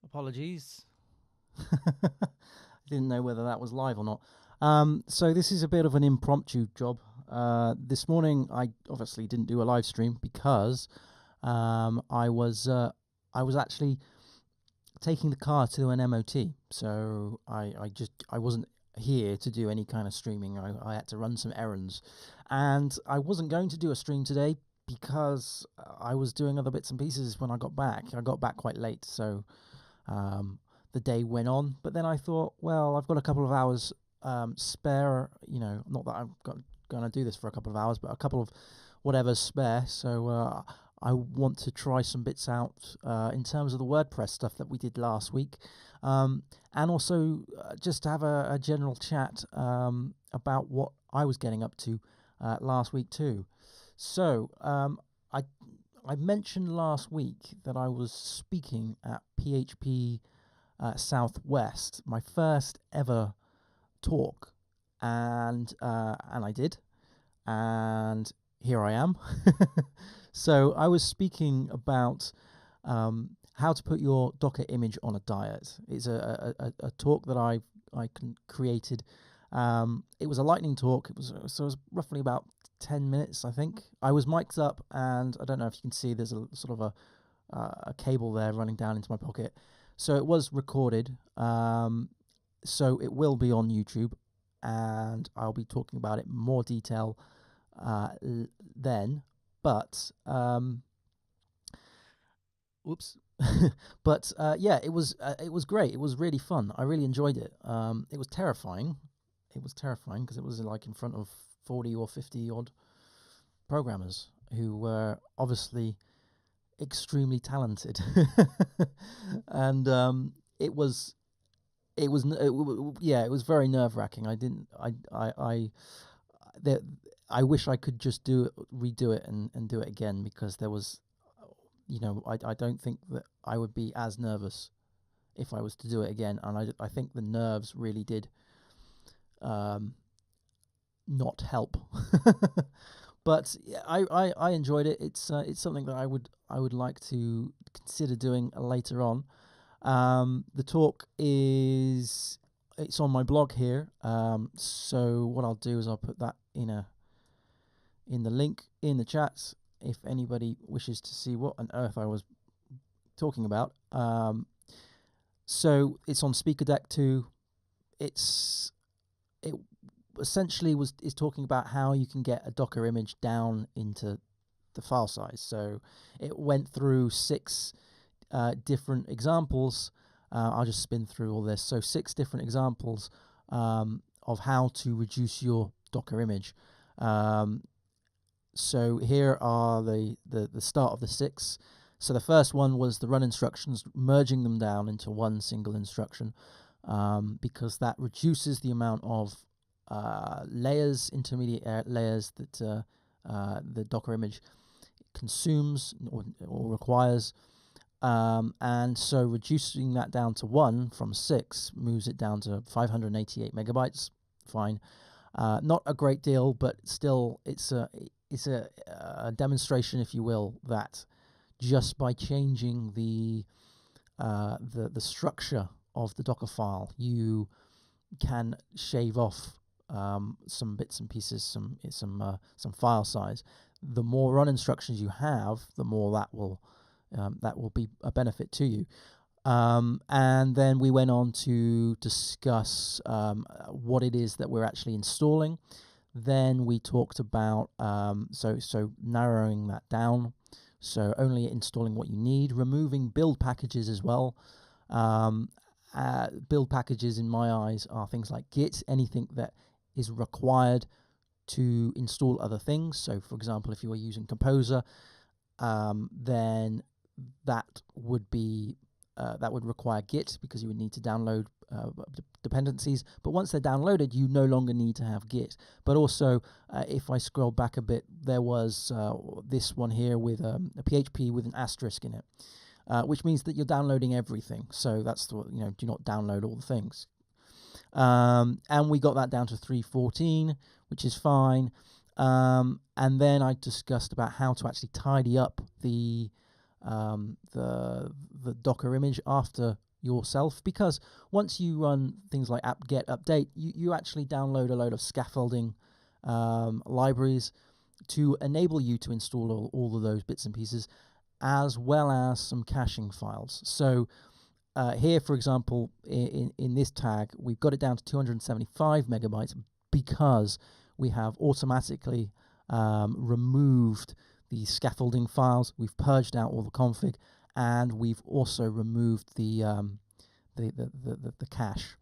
Apologies. Didn't know whether that was live or not. So this is a bit of an impromptu job. This morning I obviously didn't do a live stream because I was actually taking the car to an MOT. So I wasn't here to do any kind of streaming. I had to run some errands, and I wasn't going to do a stream today because I was doing other bits and pieces when I got back. I got back quite late, so the day went on. But then I thought, well, I've got a couple of hours spare. You know, not that I'm going to do this for a couple of hours, but a couple of whatever's spare. So I want to try some bits out in terms of the WordPress stuff that we did last week, and also just to have a general chat about what I was getting up to last week too. So I mentioned last week that I was speaking at PHP Southwest, my first ever talk, and I did, and here I am. So I was speaking about how to put your Docker image on a diet. It's a talk that I created. It was a lightning talk. It was roughly about 10 minutes, I think. I was mic'd up, and I don't know if you can see, there's a sort of a cable there running down into my pocket. So it was recorded. So it will be on YouTube, and I'll be talking about it in more detail then. But oops. But yeah, it was great. It was really fun. I really enjoyed it. It was terrifying. It was terrifying because it was like in front of 40 or 50 odd programmers who were obviously extremely talented. And it was very nerve-wracking. I wish I could just redo it and do it again, because there was, I don't think that I would be as nervous if I was to do it again, and I think the nerves really did not help. But I enjoyed it. It's something that I would like to consider doing later on. The talk it's on my blog here. So what I'll do is I'll put that in the link in the chats if anybody wishes to see what on earth I was talking about. So it's on Speaker Deck too. It essentially is talking about how you can get a Docker image down into the file size. So it went through 6 different examples. I'll just spin through all this. So 6 different examples of how to reduce your Docker image. So here are the start of the 6. So the first one was the run instructions, merging them down into one single instruction, because that reduces the amount of layers, intermediate layers that the Docker image consumes or requires. And so reducing that down to 1 from 6 moves it down to 588 megabytes. Fine. Not a great deal, but still it's a demonstration, if you will, that just by changing the structure of the Docker file, you can shave off some bits and pieces, some file size. The more run instructions you have, the more that will be a benefit to you. And then we went on to discuss what it is that we're actually installing. Then we talked about so narrowing that down, so only installing what you need, removing build packages as well. Build packages, in my eyes, are things like Git, anything that is required to install other things. So, for example, if you were using Composer, then that would require Git, because you would need to download dependencies. But once they're downloaded, you no longer need to have Git. But also, if I scroll back a bit, there was this one here with a PHP with an asterisk in it, which means that you're downloading everything. So that's do not download all the things. And we got that down to 314, which is fine. And then I discussed about how to actually tidy up the the Docker image after yourself, because once you run things like apt-get update, you actually download a load of scaffolding libraries to enable you to install all of those bits and pieces, as well as some caching files. So here, for example, in this tag, we've got it down to 275 megabytes because we have automatically removed the scaffolding files. We've purged out all the config, and we've also removed the cache.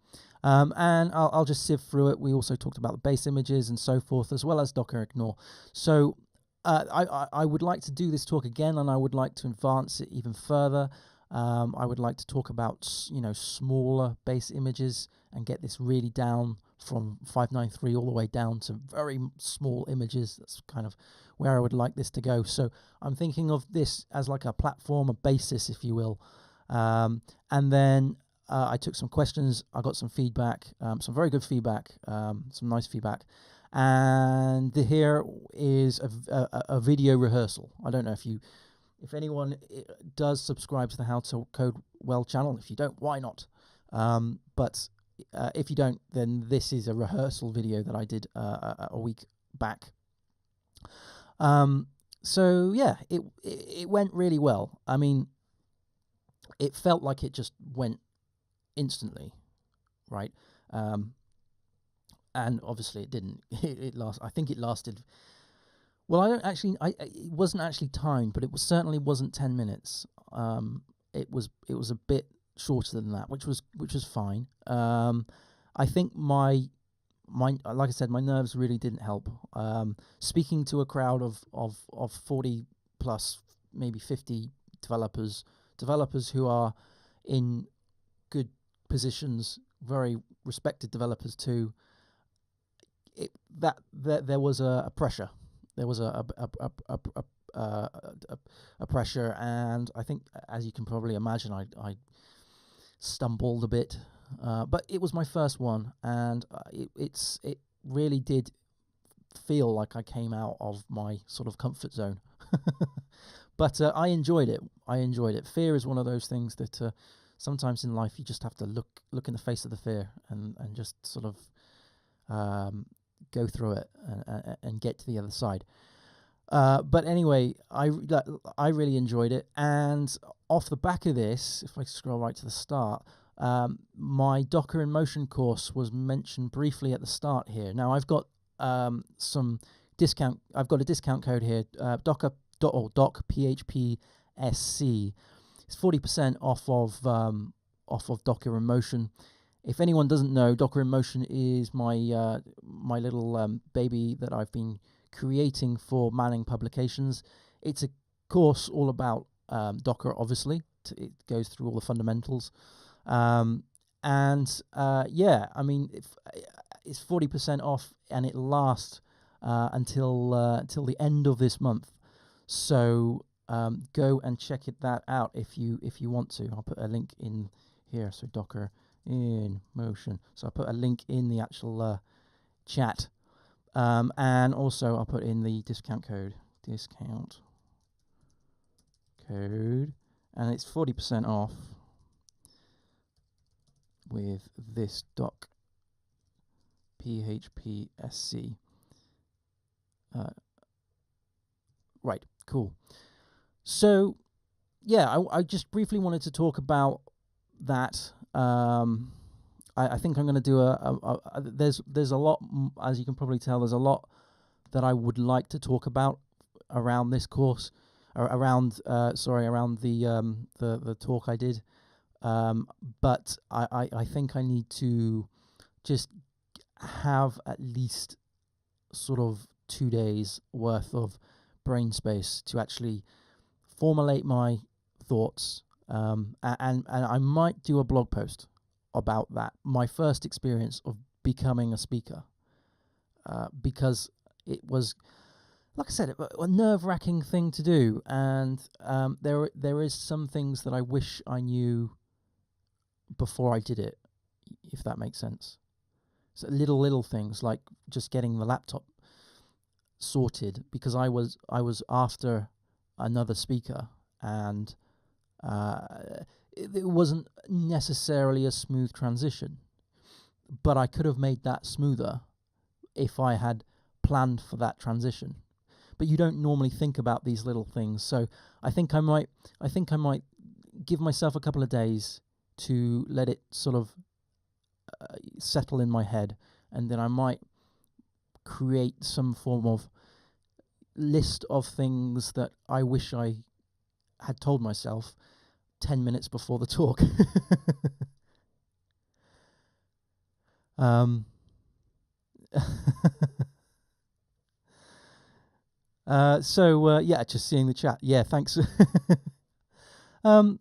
And I'll just sift through it. We also talked about the base images and so forth, as well as Docker ignore. So I would like to do this talk again, and I would like to advance it even further. I would like to talk about smaller base images and get this really down from 593 all the way down to very small images. That's kind of where I would like this to go. So I'm thinking of this as like a platform, a basis, if you will. And then I took some questions. I got some feedback, some very good feedback, some nice feedback. And here is a video rehearsal. I don't know if anyone does subscribe to the How to Code Well channel. If you don't, why not? But if you don't, then this is a rehearsal video that I did a week back. So yeah, it went really well. I mean, it felt like it just went instantly, right? And obviously it didn't. I think it lasted. Well, it wasn't actually timed, but it certainly wasn't 10 minutes. It was a bit shorter than that, which was fine. I think my like I said, my nerves really didn't help. Speaking to a crowd of 40 plus, maybe 50 developers who are in good positions, very respected developers too. There was a pressure. There was a pressure, and I think, as you can probably imagine, I stumbled a bit, but it was my first one, and it really did feel like I came out of my sort of comfort zone. But I enjoyed it. Fear is one of those things that sometimes in life you just have to look in the face of the fear and just sort of go through it and get to the other side. But anyway, I really enjoyed it, and off the back of this, if I scroll right to the start, my Docker in Motion course was mentioned briefly at the start here. Now I've got some discount. I've got a discount code here, doc PHP SC. It's 40% off of Docker in Motion. If anyone doesn't know, Docker in Motion is my my little baby that I've been creating for Manning Publications. It's a course all about Docker, obviously. It goes through all the fundamentals. Yeah, I mean, it's 40% off, and it lasts until the end of this month. So go and check that out if you want to. I'll put a link in here. So Docker in Motion. So I'll put a link in the actual chat, and also I'll put in the discount code, and it's 40% off with this doc PHP SC. Right, cool. So yeah, I just briefly wanted to talk about that. I think I'm going to do there's a lot, as you can probably tell, there's a lot that I would like to talk about around this course, or around the talk I did. But I think I need to just have at least sort of 2 days worth of brain space to actually formulate my thoughts, and I might do a blog post about that, my first experience of becoming a speaker, because it was, like I said, a nerve-wracking thing to do, and there is some things that I wish I knew before I did it, if that makes sense. So little things like just getting the laptop sorted, because I was after another speaker, and it wasn't necessarily a smooth transition, but I could have made that smoother if I had planned for that transition. But you don't normally think about these little things, so I think I might give myself a couple of days to let it sort of settle in my head, and then I might create some form of list of things that I wish I had told myself 10 minutes before the talk. Yeah, just seeing the chat. Yeah, thanks. Well,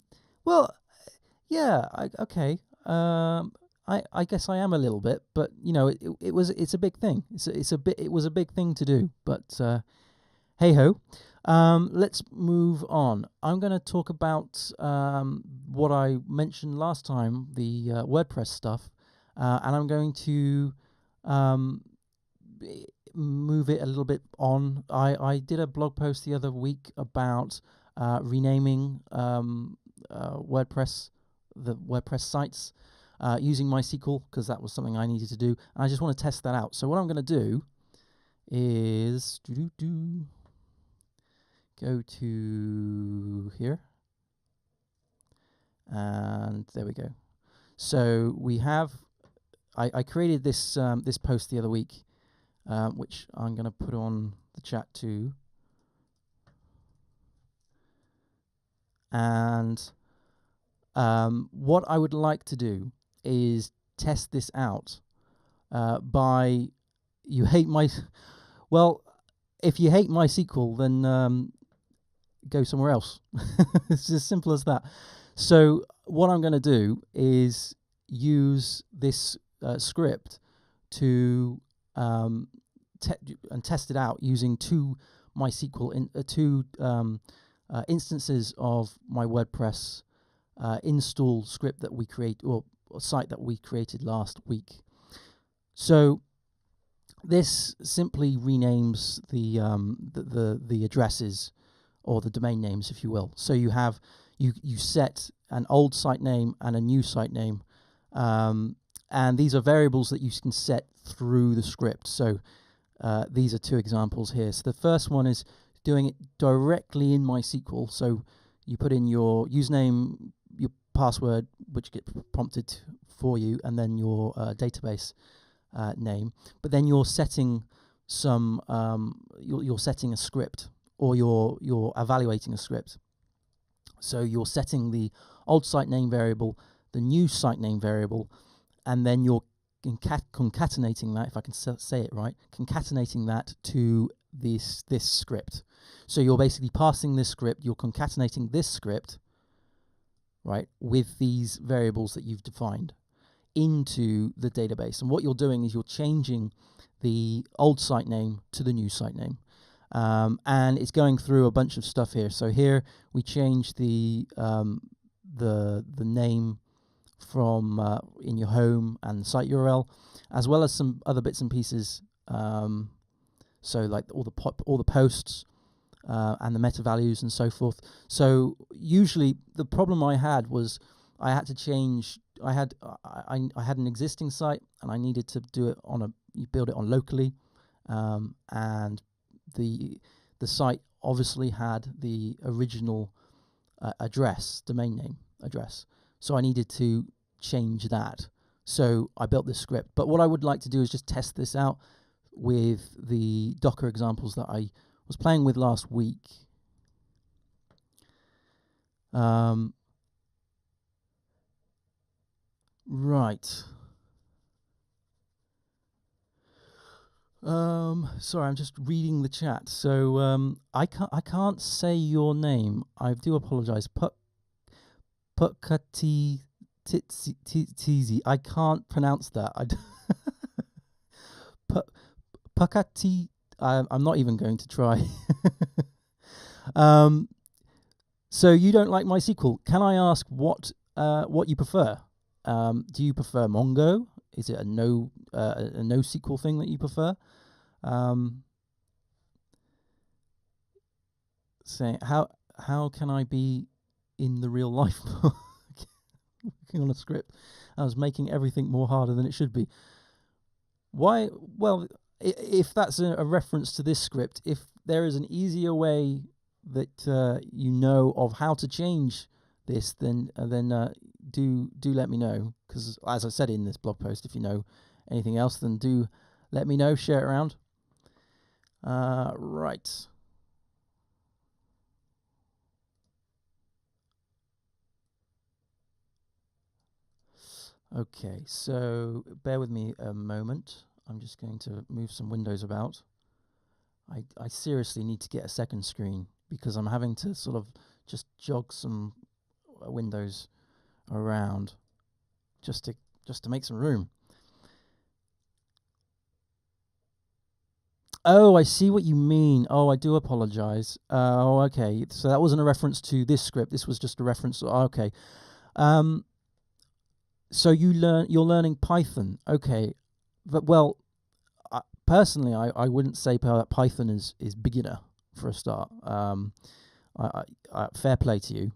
yeah, okay. I guess I am a little bit, but you know, it's a big thing. It was a big thing to do, but hey ho. Let's move on. I'm going to talk about what I mentioned last time, the WordPress stuff, and I'm going to move it a little bit on. I did a blog post the other week about renaming WordPress, the WordPress sites, using MySQL, because that was something I needed to do, and I just want to test that out. So what I'm going to do is go to here, and there we go. So we have, I created this this post the other week, which I'm going to put on the chat too. And what I would like to do is test this out by, you hate my, well, if you hate MySQL, then go somewhere else. It's as simple as that. So what I'm going to do is use this script to test it out using two MySQL instances of my WordPress install script that we create, or site that we created last week. So this simply renames the addresses, or the domain names, if you will. So you have you set an old site name and a new site name, and these are variables that you can set through the script. So these are two examples here. So the first one is doing it directly in MySQL. So you put in your username, your password, which gets prompted for you, and then your database name. But then you're setting some you're setting a script, or you're evaluating a script. So you're setting the old site name variable, the new site name variable, and then you're concatenating that, if I can say it right, concatenating that to this script. So you're basically passing this script, you're concatenating this script, right, with these variables that you've defined into the database. And what you're doing is you're changing the old site name to the new site name. And it's going through a bunch of stuff here. So here we change the name from in your home and site URL, as well as some other bits and pieces. So like all the posts and the meta values and so forth. So usually the problem I had was I had to change. I had an existing site, and I needed to do it on you build it on locally, and the site obviously had the original address, domain name address. So I needed to change that. So I built this script. But what I would like to do is just test this out with the Docker examples that I was playing with last week. Right. Sorry, I'm just reading the chat. So I can't say your name. I do apologize. Pukati Tizi. I can't pronounce that. Pukati. I'm not even going to try. So you don't like MySQL. Can I ask what you prefer? Do you prefer Mongo? Is it a NoSQL thing that you prefer? Saying how how can I be in the real life working on a script? I was making everything more harder than it should be. Why? Well, if that's a reference to this script, if there is an easier way that you know of how to change this, then do let me know. Because as I said in this blog post, if you know anything else, then do let me know. Share it around. Right. Okay, so bear with me a moment. I'm just going to move some windows about. I seriously need to get a second screen because I'm having to sort of just jog some windows around just to make some room. Oh, I see what you mean. Oh, I do apologize. Oh, okay. So that wasn't a reference to this script. This was just a reference. Okay. So you're learning Python. Okay. But well, personally, I wouldn't say Python is beginner for a start. Fair play to you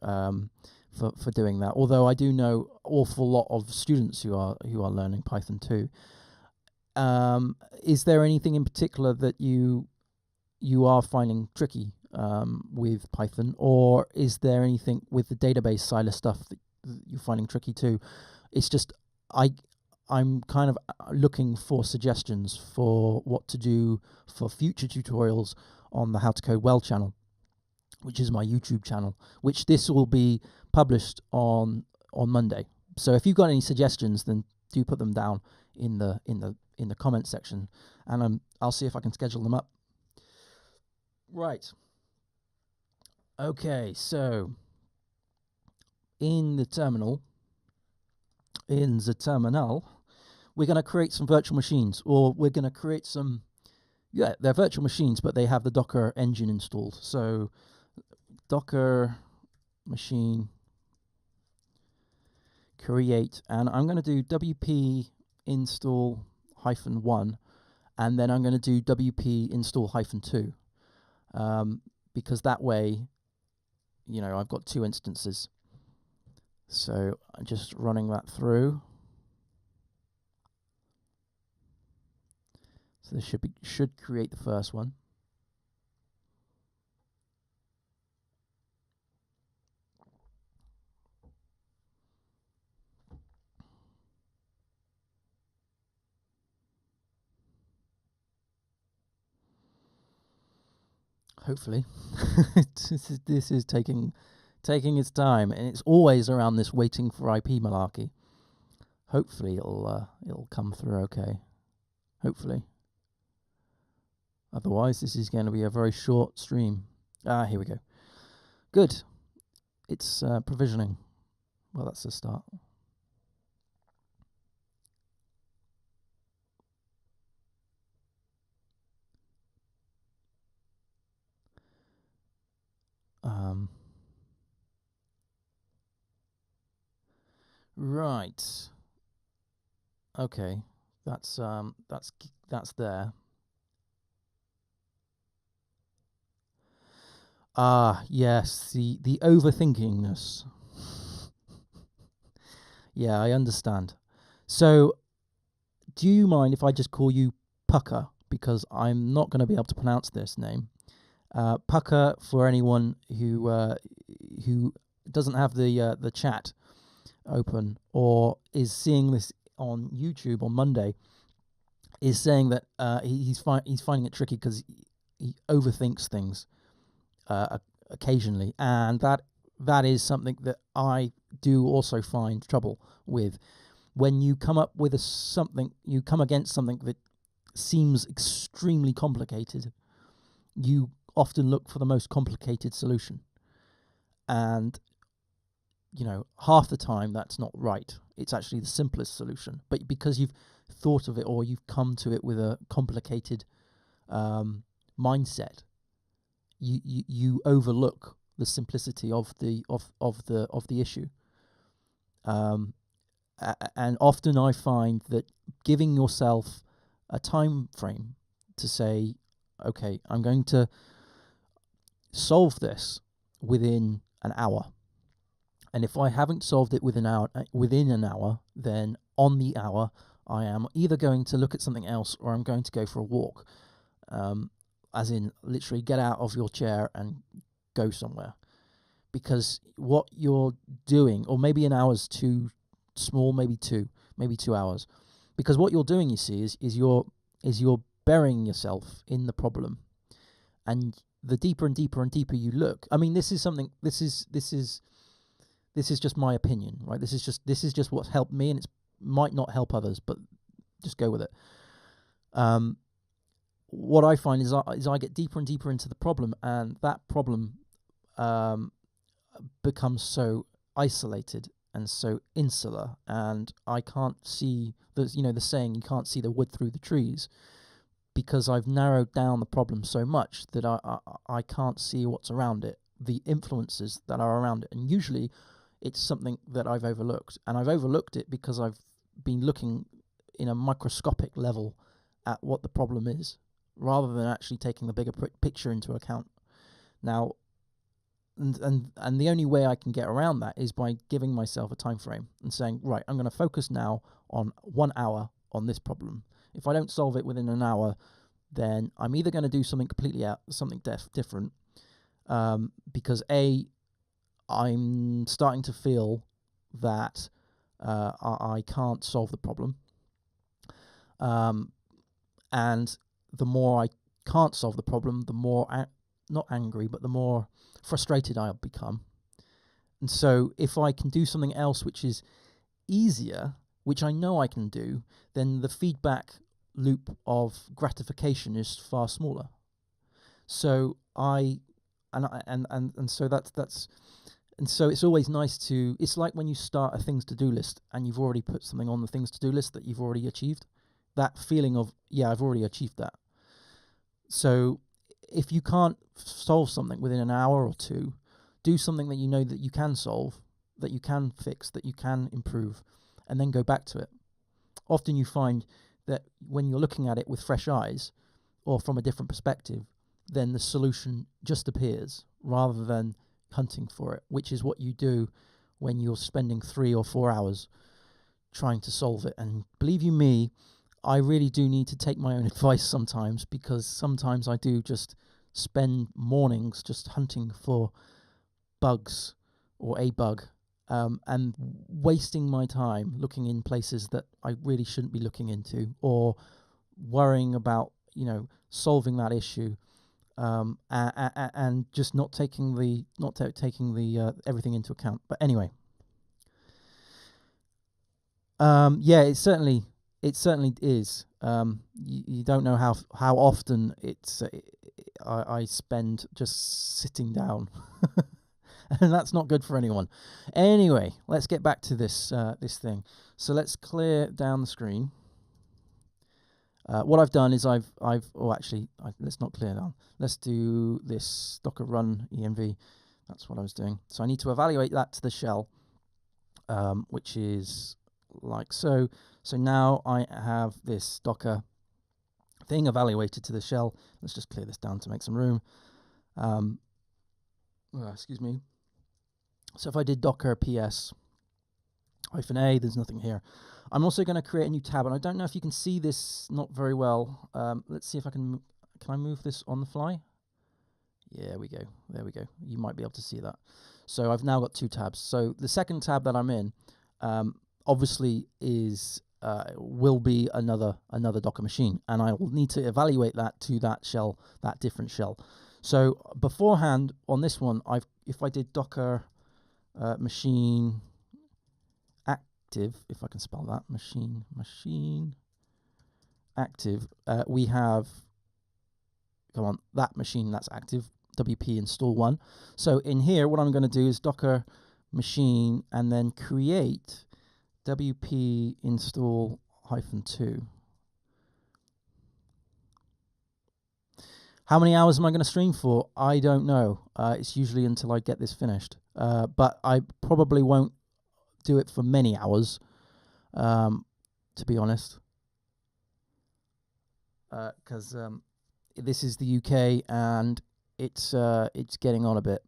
for doing that. Although I do know awful lot of students who are learning Python too. Is there anything in particular that you are finding tricky with Python, or is there anything with the database side of stuff that you're finding tricky too? It's just I'm kind of looking for suggestions for what to do for future tutorials on the How to Code Well channel, which is my YouTube channel, which this will be published on Monday. So if you've got any suggestions, then do put them down in the comment section, and I'll see if I can schedule them up. Right. Okay, so in the terminal, we're going to create some virtual machines, or we're going to create some, they're virtual machines, but they have the Docker engine installed. So Docker machine create, and I'm going to do WP install -1, and then I'm going to do WP install -2, because that way, I've got 2 instances. So I'm just running that through. So this should create the first one. Hopefully. this is taking its time, and it's always around this waiting for IP malarkey. Hopefully it'll come through okay. Hopefully. Otherwise, this is going to be a very short stream. Here we go. Good. It's provisioning. Well, that's a start. Right. Okay. That's there. Yes, the overthinkingness. Yeah, I understand. So, do you mind if I just call you Pucker, because I'm not going to be able to pronounce this name? Pucker, for anyone who doesn't have the chat open or is seeing this on YouTube on Monday, is saying that he's finding it tricky because he overthinks things occasionally, and that is something that I do also find trouble with. When you come up with you come against something that seems extremely complicated, you often look for the most complicated solution, and half the time that's not right. It's actually the simplest solution, but because you've thought of it or you've come to it with a complicated mindset, you overlook the simplicity of the issue. And often I find that giving yourself a time frame to say, okay, I'm going to solve this within an hour. And if I haven't solved it within an hour, then on the hour, I am either going to look at something else or I'm going to go for a walk. As in, literally get out of your chair and go somewhere. Because what you're doing, or maybe an hour's too small, maybe 2 hours. Because what you're doing, you see, is you're burying yourself in the problem. And the deeper and deeper and deeper you look, I mean, this is just my opinion, right? This is just what's helped me, and it might not help others, but just go with it. What I find is I get deeper and deeper into the problem, and that problem becomes so isolated and so insular, and I can't see the saying, you can't see the wood through the trees, because I've narrowed down the problem so much that I can't see what's around it, the influences that are around it. And usually it's something that I've overlooked, and I've overlooked it because I've been looking in a microscopic level at what the problem is, rather than actually taking the bigger picture into account. Now, and the only way I can get around that is by giving myself a time frame and saying, right, I'm going to focus now on 1 hour on this problem. If I don't solve it within an hour, then I'm either going to do something completely different, because I'm starting to feel that I can't solve the problem, and the more I can't solve the problem, the more not angry, but the more frustrated I'll become. And so if I can do something else which is easier, which I know I can do, then the feedback loop of gratification is far smaller. So so it's always nice to, it's like when you start a things to do list and you've already put something on the things to do list that you've already achieved. That feeling of, yeah, I've already achieved that. So if you can't solve something within an hour or 2, do something that you know that you can solve, that you can fix, that you can improve, and then go back to it. Often you find that when you're looking at it with fresh eyes or from a different perspective, then the solution just appears rather than hunting for it, which is what you do when you're spending 3 or 4 hours trying to solve it. And believe you me, I really do need to take my own advice sometimes, because sometimes I do just spend mornings just hunting for bugs or a bug, and wasting my time looking in places that I really shouldn't be looking into, or worrying about solving that issue, and just not taking the everything into account. But anyway, yeah, it certainly is. You don't know how often I spend just sitting down. And that's not good for anyone. Anyway, let's get back to this thing. So let's clear down the screen. What I've done is let's not clear down. Let's do this docker run env. That's what I was doing. So I need to evaluate that to the shell, which is like so. So now I have this docker thing evaluated to the shell. Let's just clear this down to make some room. Excuse me. So if I did docker ps -a, there's nothing here. I'm also going to create a new tab, and I don't know if you can see this not very well. Let's see if I can I move this on the fly? Yeah, there we go. You might be able to see that. So I've now got 2 tabs. So the second tab that I'm in, obviously will be another Docker machine, and I will need to evaluate that to that shell, that different shell. So beforehand on this one, if I did docker machine active, if I can spell that, machine active, we have, come on, that machine that's active, WP install 1. So in here, what I'm going to do is docker machine and then create WP install -2. How many hours am I going to stream for? I don't know. It's usually until I get this finished. But I probably won't do it for many hours, to be honest. Because this is the UK and it's getting on a bit.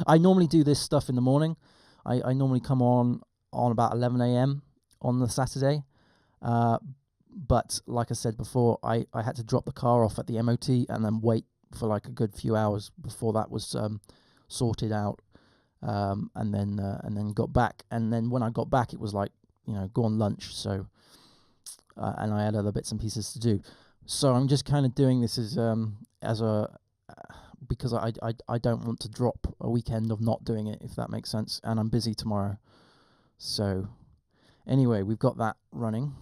I normally do this stuff in the morning. I normally come on about 11 a.m. on the Saturday. But like I said before, I had to drop the car off at the MOT and then wait for like a good few hours before that was sorted out. And then got back. And then when I got back, it was like, go on lunch. So, and I had other bits and pieces to do. So I'm just kind of doing this as a because I don't want to drop a weekend of not doing it, if that makes sense. And I'm busy tomorrow. So anyway, we've got that running.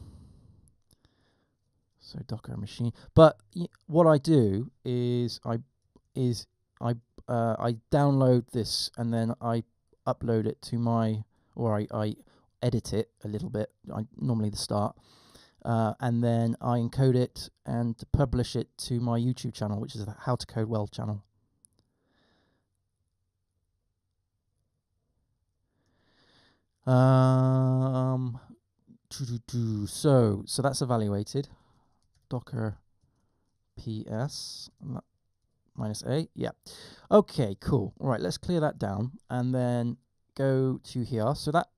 So Docker machine. But what I do is I download this and then I upload it to I edit it a little bit. Normally the start. And then I encode it and publish it to my YouTube channel, which is the How to Code Well channel. So that's evaluated. Docker PS -a. Yeah. Okay, cool. All right, let's clear that down and then go to here. So that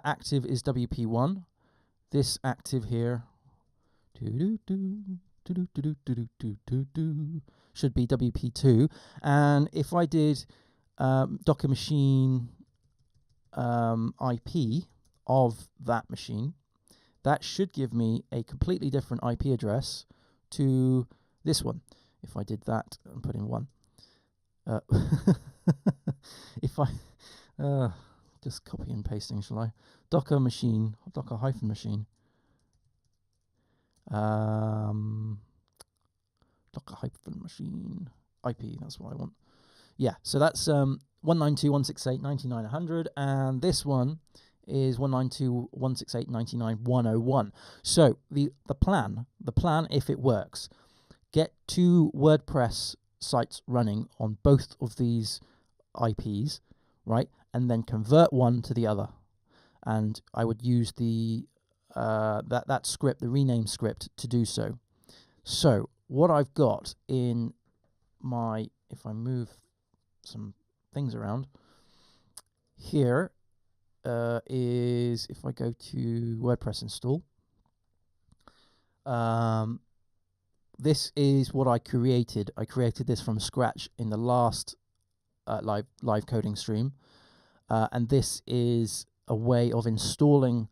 active is WP1. This active here should be WP2. And if I did Docker machine IP of that machine, that should give me a completely different IP address to this one. If I did that and put in 1. If I just copy and pasting, shall I? Docker machine, Docker hyphen machine. Docker hyphen machine IP, that's what I want. Yeah, so that's 192.168.99.100, and this one is 192.168.99.101. So the plan, if it works, get 2 WordPress sites running on both of these IPs, right? And then convert one to the other. And I would use the that script, the rename script, to do so. So what I've got in my, if I move some things around here, is if I go to WordPress Install. This is what I created. I created this from scratch in the last live coding stream, and this is a way of installing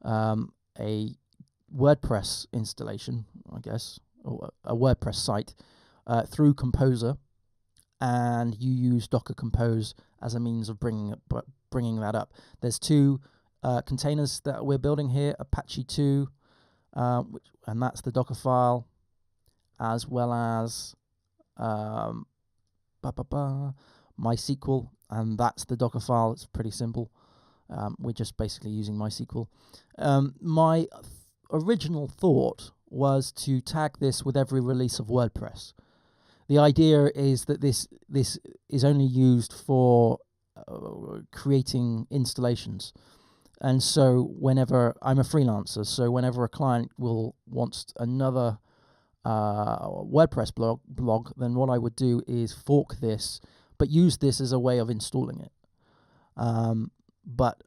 a WordPress installation, I guess, or a WordPress site through Composer, and you use Docker Compose as a means of bringing that up. There's 2 containers that we're building here, Apache 2, and that's the Docker file, as well as MySQL, and that's the Docker file. It's pretty simple. We're just basically using MySQL. My original thought was to tag this with every release of WordPress. The idea is that this is only used for creating installations. And so whenever I'm a freelancer, so whenever a client wants another WordPress blog, then what I would do is fork this, but use this as a way of installing it. But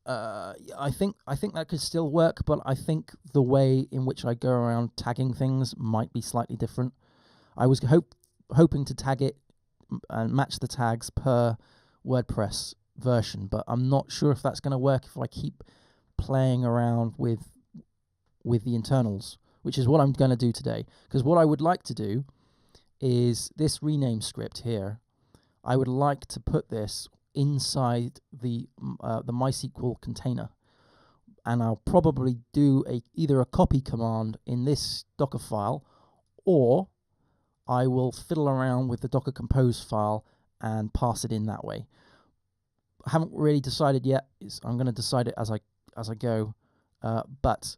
I think that could still work, but I think the way in which I go around tagging things might be slightly different. I was hoping to tag it and match the tags per WordPress version, but I'm not sure if that's going to work if I keep playing around with the internals, which is what I'm going to do today. Because what I would like to do is this rename script here. I would like to put this inside the MySQL container, and I'll probably do either a copy command in this Docker file, or I will fiddle around with the Docker Compose file and pass it in that way. I haven't really decided yet. I'm going to decide it as I go, but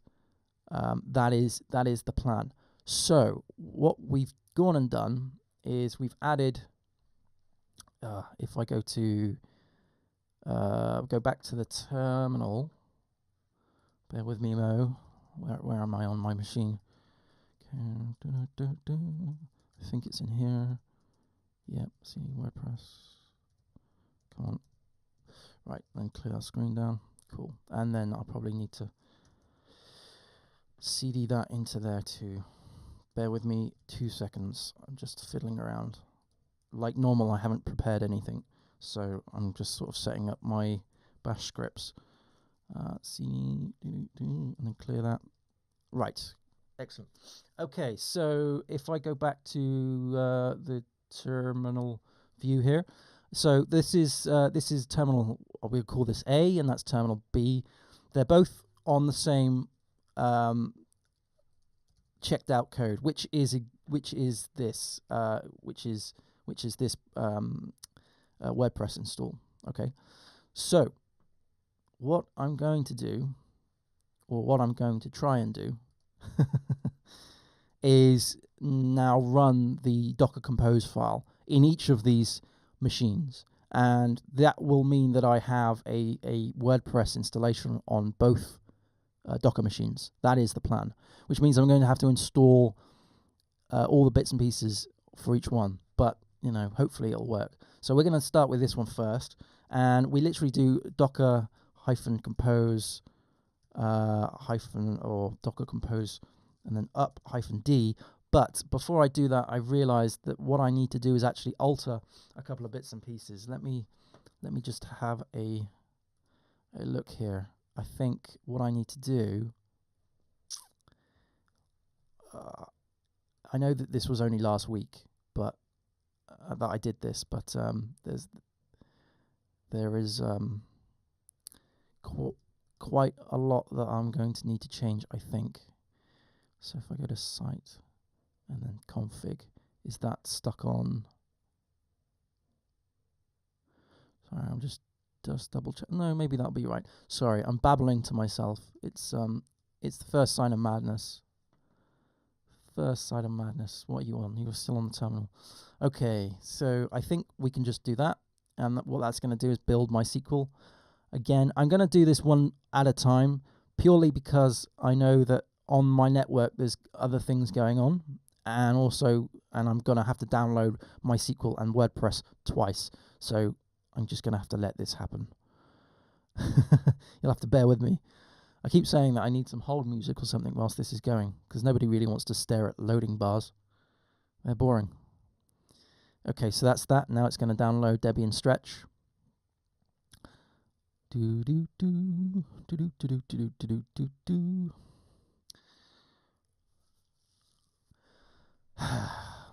that is the plan. So what we've gone and done is we've added. If I go back to the terminal. Bear with me, Mo. Where am I on my machine? Okay, I think it's in here. Yep, see WordPress. Come on. Right, then clear that screen down. Cool. And then I'll probably need to CD that into there too. Bear with me 2 seconds. I'm just fiddling around. Like normal, I haven't prepared anything, so I'm just sort of setting up my bash scripts. CD, and then clear that. Right. Excellent. Okay, so if I go back to the terminal view here, so this is terminal. We'll call this A, and that's terminal B. They're both on the same checked out code, which is this WordPress install. Okay, so what I'm going to do, or what I'm going to try and do, is now run the Docker Compose file in each of these machines, and that will mean that I have a WordPress installation on both Docker machines. That is the plan, which means I'm going to have to install all the bits and pieces for each one, but you know, hopefully it'll work. So we're going to start with this one first, and we literally do docker -compose or docker compose and then up -d. But before I do that, I realized that what I need to do is actually alter a couple of bits and pieces. Let me just have a look here. I think what I need to do, I know that this was only last week, but that I did this, but there is quite a lot that I'm going to need to change, I think. So if I go to site and then config, is that stuck on? Sorry, I'm just double check. No, maybe that'll be right. Sorry, I'm babbling to myself. It's the first sign of madness. First sign of madness. What are you on? You're still on the terminal. Okay, so I think we can just do that. And what that's going to do is build MySQL. Again, I'm going to do this one at a time, purely because I know that on my network there's other things going on, and I'm going to have to download MySQL and WordPress twice. So I'm just going to have to let this happen. You'll have to bear with me. I keep saying that I need some hold music or something whilst this is going, because nobody really wants to stare at loading bars. They're boring. Okay, so that's that. Now it's going to download Debian Stretch.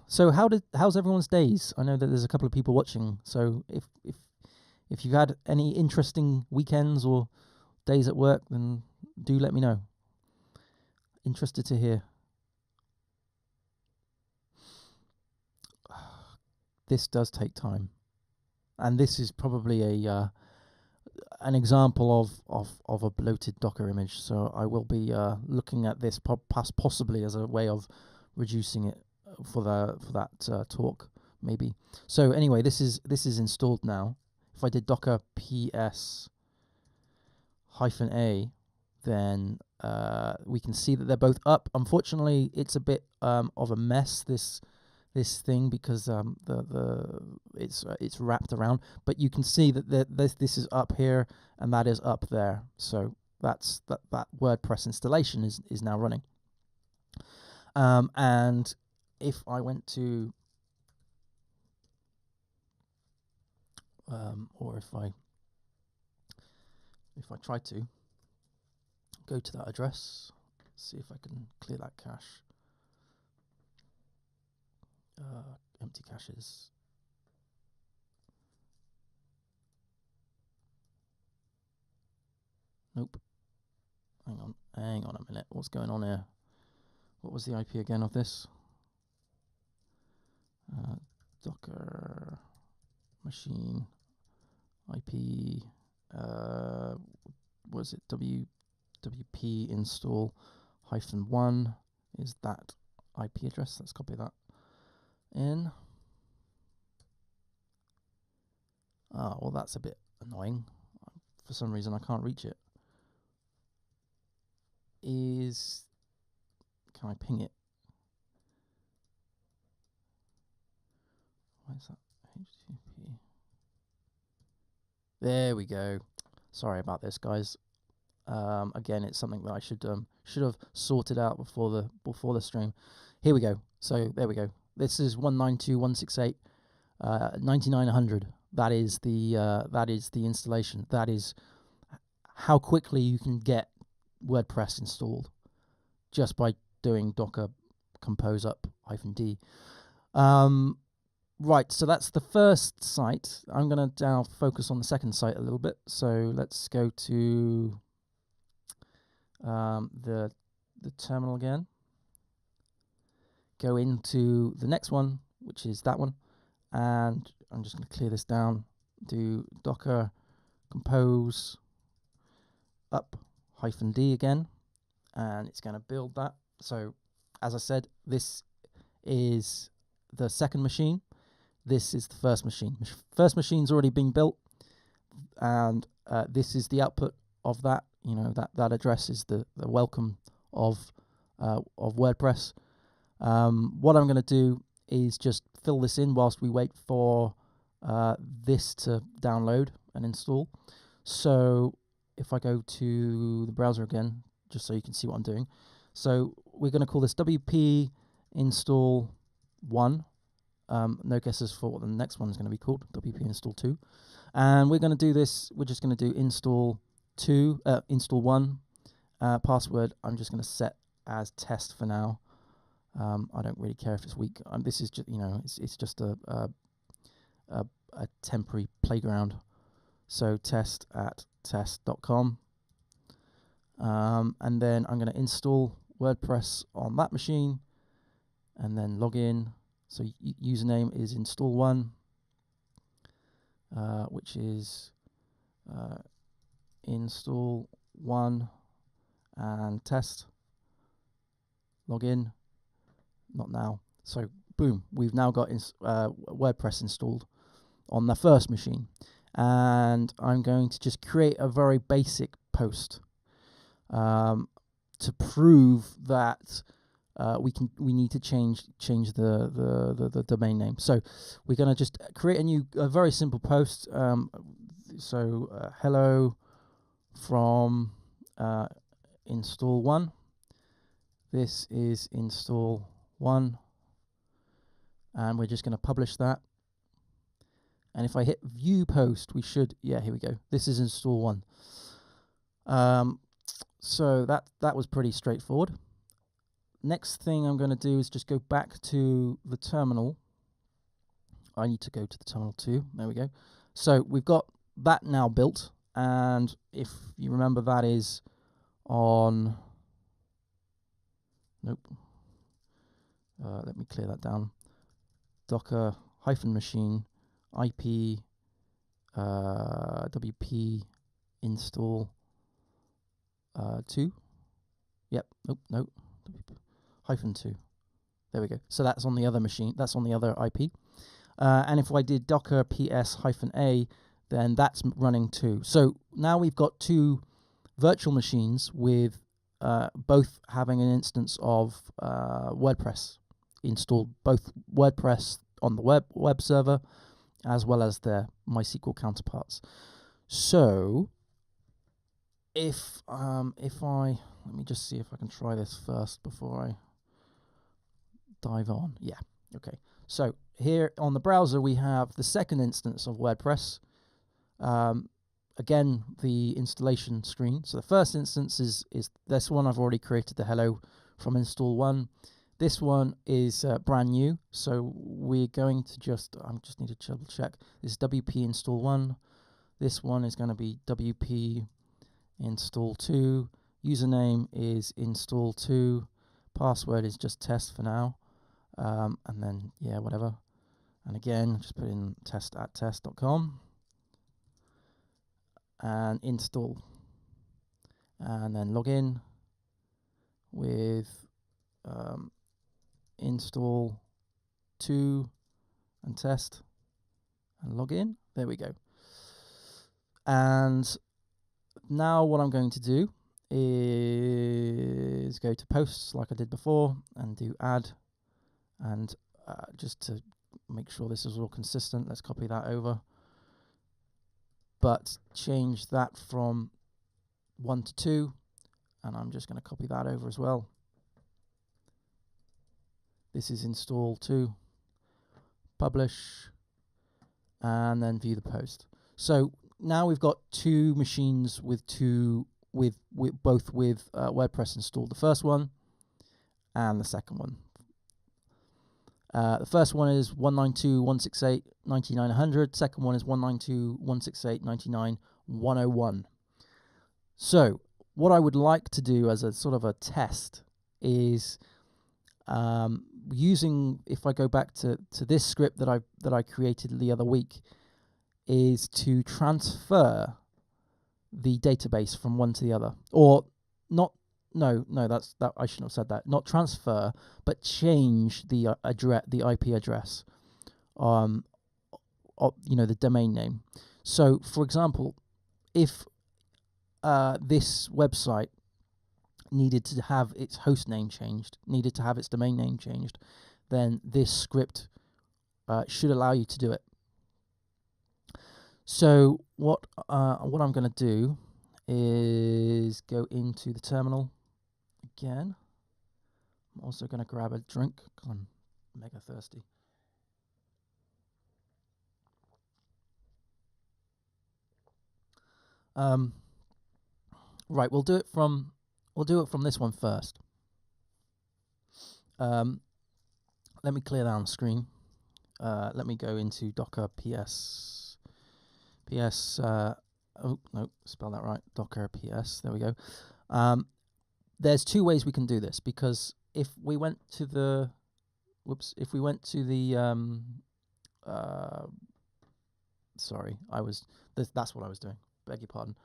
So how's everyone's days? I know that there's a couple of people watching. So if you've had any interesting weekends or days at work, then do let me know. Interested to hear. This does take time, and this is probably an example of a bloated Docker image. So I will be looking at this possibly as a way of reducing it for that talk, maybe. So anyway, this is installed now. If I did docker ps -a, then we can see that they're both up. Unfortunately, it's a bit of a mess, this thing, because it's wrapped around. But you can see that this is up here and that is up there. So that WordPress installation is now running. And if I went to or if I try to go to that address, see if I can clear that cache. Empty caches. Nope. Hang on a minute. What's going on here? What was the IP again of this? Docker machine IP. Was it WP install -1 is that IP address? Let's copy that in. Well, that's a bit annoying. For some reason, I can't reach it. Can I ping it? Why is that HTTP? There we go. Sorry about this, guys. Again, it's something that I should have sorted out before the stream. Here we go. So there we go. This is 192.168, 99.100. That is the installation. That is how quickly you can get WordPress installed just by doing docker compose up -d. Right, so that's the first site. I'm going to now focus on the second site a little bit. So let's go to the terminal again. Go into the next one, which is that one, and I'm just going to clear this down. Do docker compose up -d again, and it's going to build that. So as I said, this is the second machine. This is the first machine. First machine's already been built, and this is the output of that. You know, that address is the welcome of WordPress. What I'm going to do is just fill this in whilst we wait for this to download and install. So if I go to the browser again, just so you can see what I'm doing. So we're going to call this WP install 1. No guesses for what the next one is going to be called, WP install 2. And we're going to do this, we're just going to do install 2, install 1. Password, I'm just going to set as test for now. I don't really care if it's weak. This is just, you know, it's just a temporary playground. So test at test.com. And then I'm going to install WordPress on that machine and then log in. So username is install1, which is install1 and test. Log in. Not now. So boom, we've now got WordPress installed on the first machine. And I'm going to just create a very basic post to prove that we need to change the domain name. So we're going to just create a very simple post. Hello from install1. This is install1, and we're just going to publish that. And if I hit view post, we should, yeah, here we go. This is install1. So that was pretty straightforward. Next thing I'm going to do is just go back to the terminal. I need to go to the terminal too. There we go. So we've got that now built, and if you remember, that is on. Nope. Let me clear that down. Docker -machine IP WP install 2. Yep. Nope. Nope. -2. There we go. So that's on the other machine. That's on the other IP. And if I did docker ps-a, then that's running too. So now we've got two virtual machines with both having an instance of WordPress installed, both WordPress on the web server as well as their MySQL counterparts. So if I let me just see if I can try this first before I dive on. Yeah, okay. So here on the browser we have the second instance of WordPress. Again, the installation screen. So the first instance is this one. I've already created the hello from install1. This one is brand new, so we're going to I just need to double check. This is WP install1. This one is going to be WP install2. Username is install2. Password is just test for now. And then, yeah, whatever. And again, just put in test at test.com. And install. And then log in with install 2 and test. And log in. There we go. And now what I'm going to do is go to posts like I did before and do add. And just to make sure this is all consistent, let's copy that over. but change that from 1 to 2, and I'm just going to copy that over as well. This is install 2, publish, and then view the post. So now we've got 2 machines with both with WordPress installed. The first one and the second one. The first one is 192.168.99.100. Second one is 192.168.99.101. So what I would like to do as a sort of a test is using, if I go back to this script that I created the other week, is to transfer the database from one to the other, or not. No, that I shouldn't have said that. Not transfer, but change the the IP address, the domain name. So, for example, if this website needed to have its host name changed, needed to have its domain name changed, then this script should allow you to do it. So what I'm going to do is go into the terminal again. I'm also going to grab a drink. I'm mega thirsty. Right, we'll do it from this one first. Let me clear down the screen. Let me go into Docker PS. Oh no, spell that right. Docker PS. There we go. There's 2 ways we can do this, because if we went to the sorry, that's what I was doing. Beg your pardon.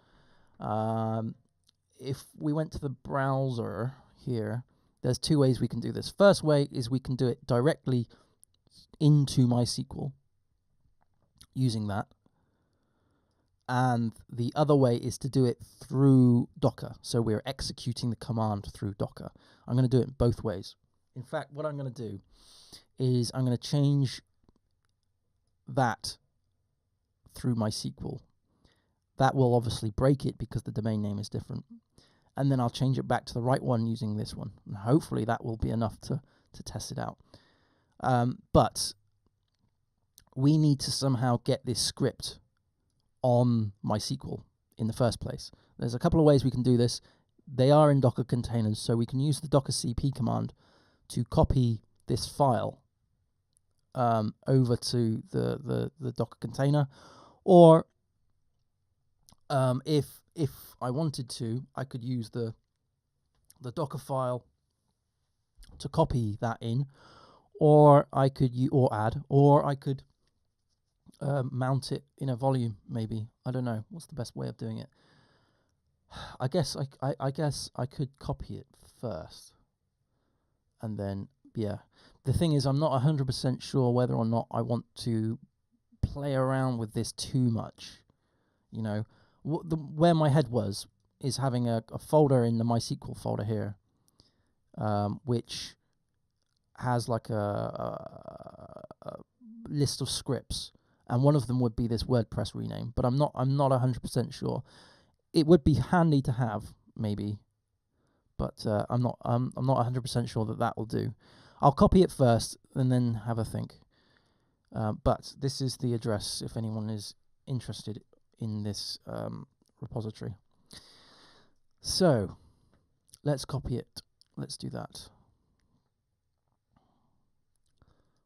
If we went to the browser here, there's 2 ways we can do this. First way is we can do it directly into MySQL using that. And the other way is to do it through Docker. So we're executing the command through Docker. I'm going to do it both ways. In fact, what I'm going to do is I'm going to change that through MySQL. That will obviously break it because the domain name is different. And then I'll change it back to the right one using this one. And hopefully that will be enough to test it out. But we need to somehow get this script on MySQL in the first place. There's a couple of ways we can do this. They are in Docker containers, so we can use the docker cp command to copy this file over to the Docker container, or if I wanted to, I could use the Docker file to copy that in, or I could mount it in a volume, maybe. I don't know. What's the best way of doing it? I guess I could copy it first, and then yeah. The thing is, I'm not 100% sure whether or not I want to play around with this too much. You know, where my head was is having a folder in the MySQL folder here, which has like a list of scripts. And one of them would be this WordPress rename, but I'm not 100% sure. It would be handy to have, maybe, but I'm not 100% sure that will do. I'll copy it first and then have a think. But this is the address if anyone is interested in this repository. So let's copy it. Let's do that.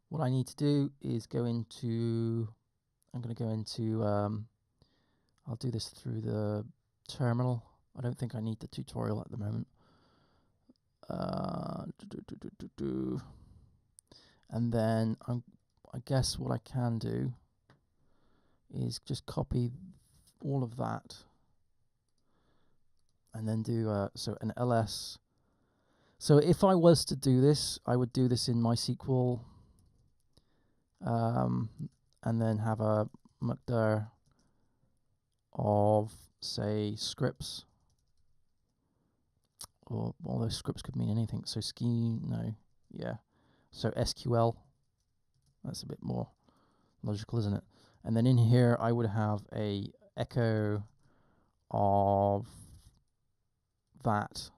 What I need to do is go into. I'm going to go into, I'll do this through the terminal. I don't think I need the tutorial at the moment. And then I guess what I can do is just copy all of that and then do so an ls. So if I was to do this, I would do this in MySQL. And then have a mcdir of, say, scripts. Or all those scripts could mean anything. So So SQL. That's a bit more logical, isn't it? And then in here, I would have a echo of that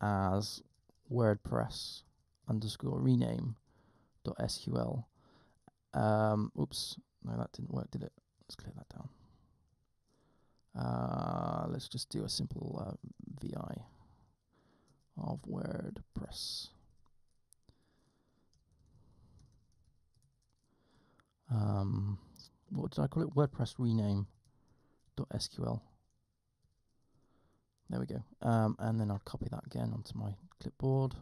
as WordPress underscore rename dot SQL. Oops, no, that didn't work, did it? Let's clear that down. Let's just do a simple VI of WordPress. What did I call it? WordPress rename dot SQL. There we go. And then I'll copy that again onto my clipboard.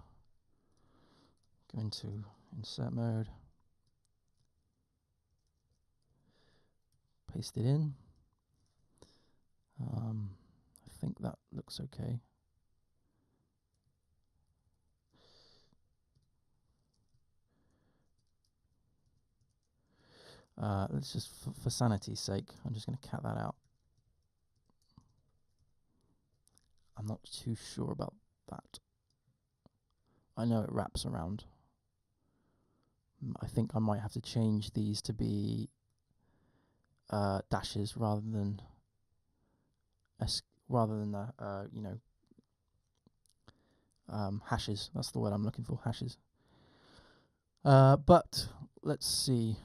Go into insert mode. Paste it in. I think that looks okay. Let's just, for sanity's sake, I'm just going to cat that out. I'm not too sure about that. I know it wraps around. I think I might have to change these to be dashes rather than hashes. That's the word I'm looking for, hashes. But let's see.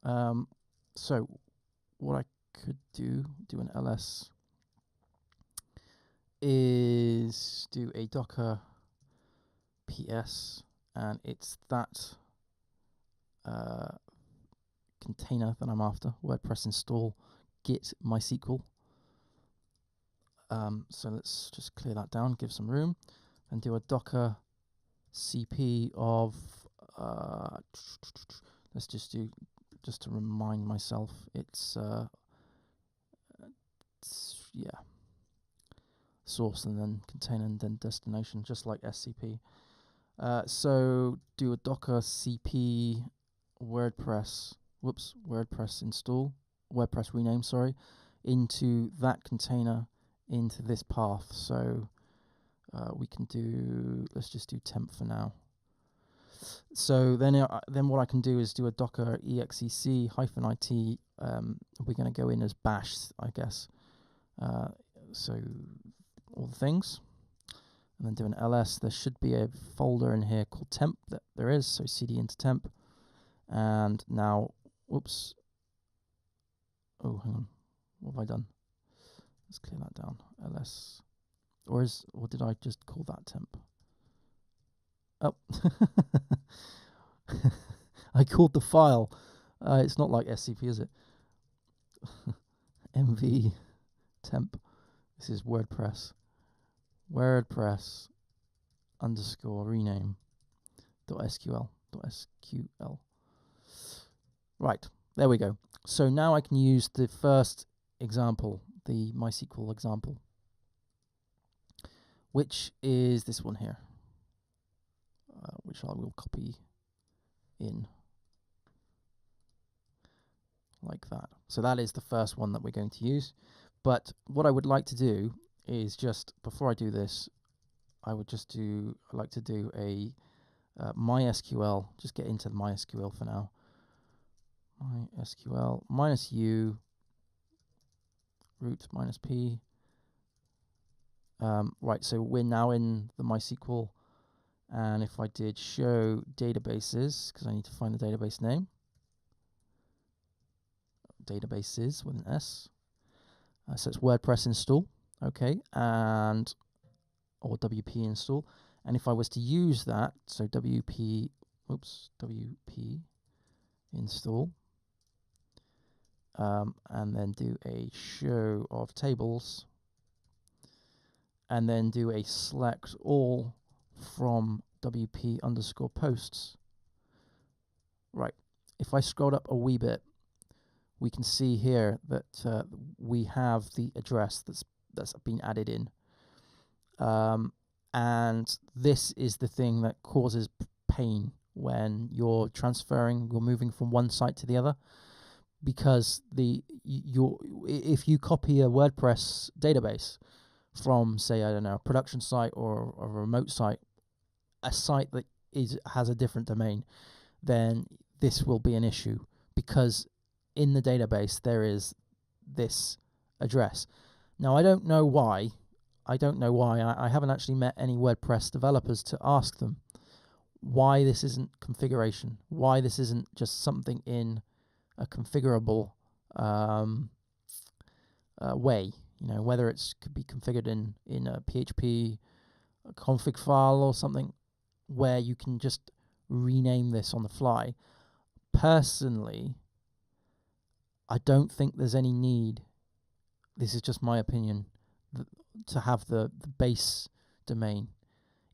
So what I could do an ls, is do a docker ps, and it's that container that I'm after, WordPress install git MySQL. So let's just clear that down, give some room, and do a docker cp of let's just do, just to remind myself, it's yeah, source and then container and then destination, just like SCP. So do a docker cp WordPress install, WordPress rename, sorry, into that container, into this path. So we can do, let's just do temp for now. So then what I can do is do a docker exec -it. We're going to go in as bash, I guess. So all the things, and then do an ls. There should be a folder in here called temp. That there is. So cd into temp, and now, whoops. Oh, hang on. What have I done? Let's clear that down. ls, or did I just call that temp? Oh, I called the file. It's not like SCP, is it? mv temp. This is WordPress. WordPress underscore rename .sql. Right, there we go. So now I can use the first example, the MySQL example, which is this one here, which I will copy in like that. So that is the first one that we're going to use. But what I would like to do is, just before I do this, I would just like to do a MySQL, just get into the MySQL for now. MySQL -u root -p. Right, so we're now in the MySQL, and if I did show databases, because I need to find the database name, databases with an S, so it's WordPress install, okay, and or WP install, and if I was to use that, so WP install, and then do a show of tables, and then do a select all from WP underscore posts. Right, if I scroll up a wee bit, we can see here that we have the address that's been added in. And this is the thing that causes pain when you're moving from one site to the other, because if you copy a WordPress database from, say, I don't know, a production site or a remote site, a site that has a different domain, then this will be an issue, because in the database there is this address. Now, I don't know why. I haven't actually met any WordPress developers to ask them why this isn't configuration, why this isn't just something in a configurable way. You know, whether it's could be configured in a PHP config file or something where you can just rename this on the fly. Personally, I don't think there's any need, this is just my opinion, to have the base domain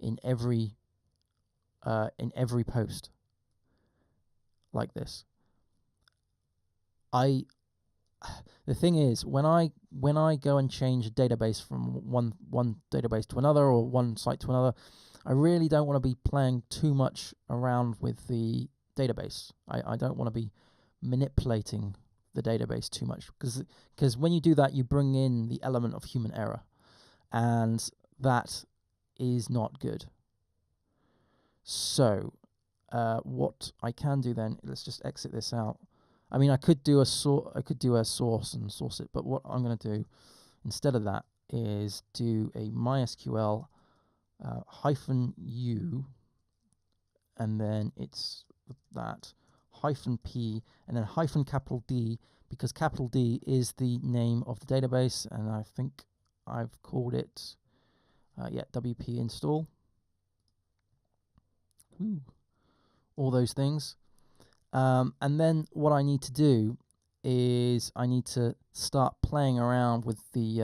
in every post like this. The thing is, when I go and change a database from one database to another or one site to another, I really don't want to be playing too much around with the database. I don't want to be manipulating the database too much, because when you do that, you bring in the element of human error, and that is not good. So what I can do then, let's just exit this out. I mean, I could do a source and source it, but what I'm going to do instead of that is do a MySQL -u, and then it's that -p, and then -D, because capital D is the name of the database, and I think I've called it WP install. Ooh, all those things. And then what I need to do is I need to start playing around with the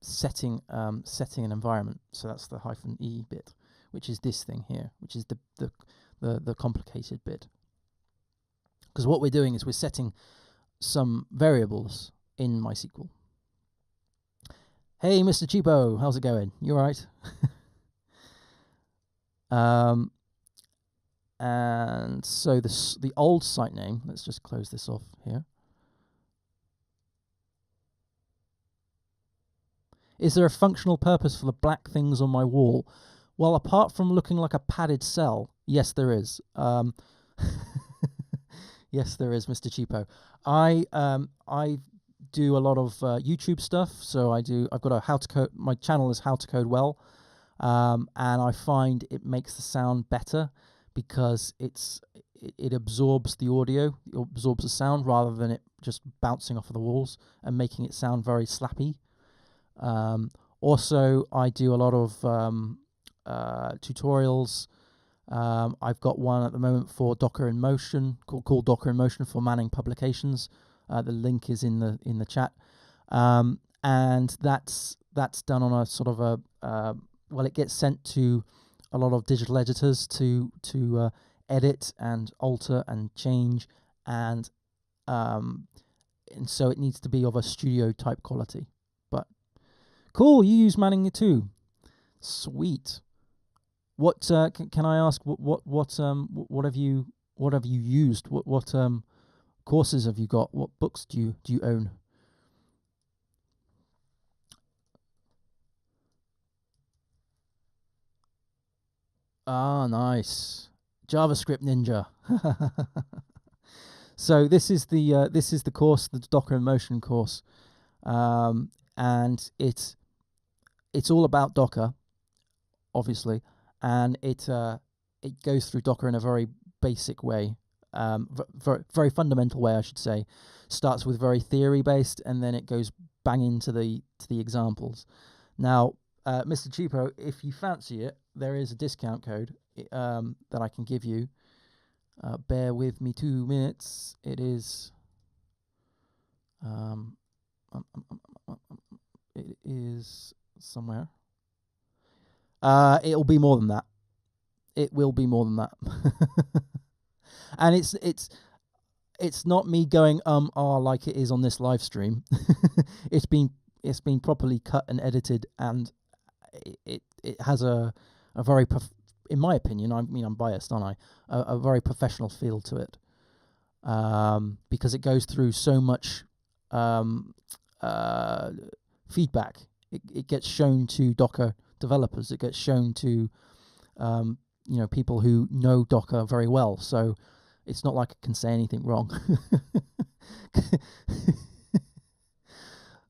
setting an environment. So that's the -e bit, which is this thing here, which is the complicated bit. Because what we're doing is we're setting some variables in MySQL. Hey, Mr. Cheapo, how's it going? You all right? And so the old site name, let's just close this off here. Is there a functional purpose for the black things on my wall? Well, apart from looking like a padded cell, yes, there is. Yes, there is, Mr. Cheapo. I do a lot of YouTube stuff, so I've got a how to code. My channel is How to Code Well, and I find it makes the sound better because it absorbs the audio, it absorbs the sound rather than it just bouncing off of the walls and making it sound very slappy. Also, I do a lot of tutorials. I've got one at the moment for Docker in Motion, called Docker in Motion for manning publications. The link is in the chat, and that's done on a sort of a well, it gets sent to a lot of digital editors to edit and alter and change, and so it needs to be of a studio type quality. But cool, you use Manning it too. Sweet. What can I ask? What have you used? What courses have you got? What books do you own? Ah, nice. JavaScript Ninja. So this is the course, the Docker in Motion course, and it's all about Docker, obviously, and it goes through Docker in a very basic way, very fundamental way, I should say. Starts with very theory based, and then it goes bang into the examples. Now, Mr. Cheapo, if you fancy it, there is a discount code that I can give you. Bear with me 2 minutes. It is it is somewhere. It'll be more than that. It will be more than that. And it's not me going like it is on this live stream. It's been properly cut and edited, and it has a very in my opinion, I mean, I'm biased, aren't I? A very professional feel to it, because it goes through so much feedback. It gets shown to Docker developers. It gets shown to people who know Docker very well. So it's not like I can say anything wrong.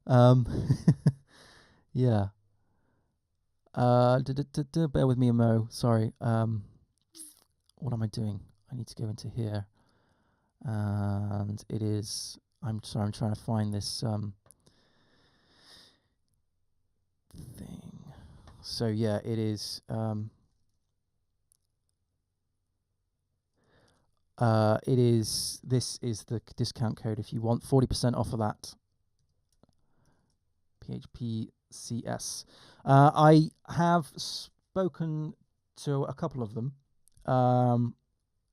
um, yeah. Bear with me a mo. Sorry. What am I doing? I need to go into here, and it is. I'm sorry. I'm trying to find this thing. So yeah, it is. It is. This is the discount code if you want 40% off of that. PHP CS. I have spoken to a couple of them.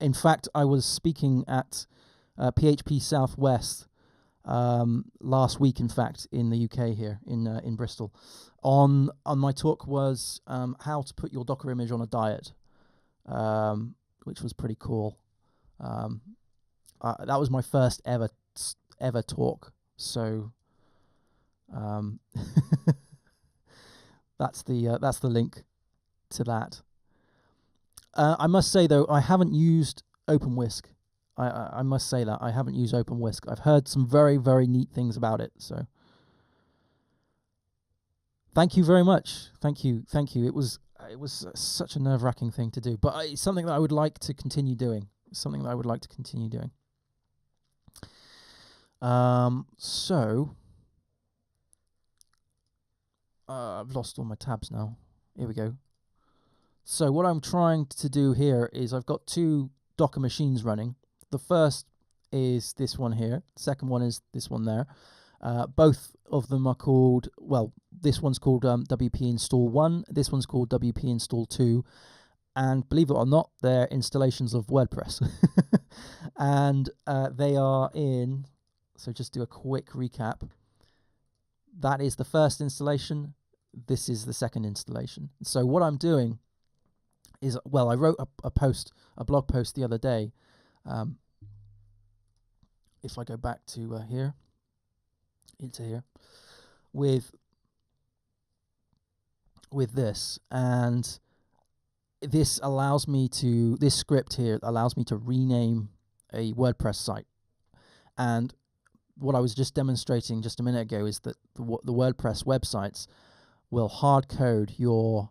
In fact, I was speaking at PHP Southwest last week. In fact, in the UK here in Bristol, on my talk was how to put your Docker image on a diet, which was pretty cool. That was my first ever talk. So that's the link to that. I must say though, I haven't used OpenWhisk. I must say that I haven't used OpenWhisk. I've heard some very, very neat things about it. So thank you very much. Thank you. It was such a nerve-wracking thing to do, but it's something that I would like to continue doing. So I've lost all my tabs now. Here we go. So what I'm trying to do here is I've got two Docker machines running. The first is this one here. The second one is this one there. Both of them are called, well, this one's called WP Install 1. This one's called WP Install 2. And believe it or not, they're installations of WordPress. And they are in, so just do a quick recap. That is the first installation. This is the second installation. So what I'm doing is, well, I wrote a blog post the other day. If I go back to into here, with this, and this allows me to, this script here allows me to rename a WordPress site. And what I was just demonstrating just a minute ago is that the WordPress websites will hard code your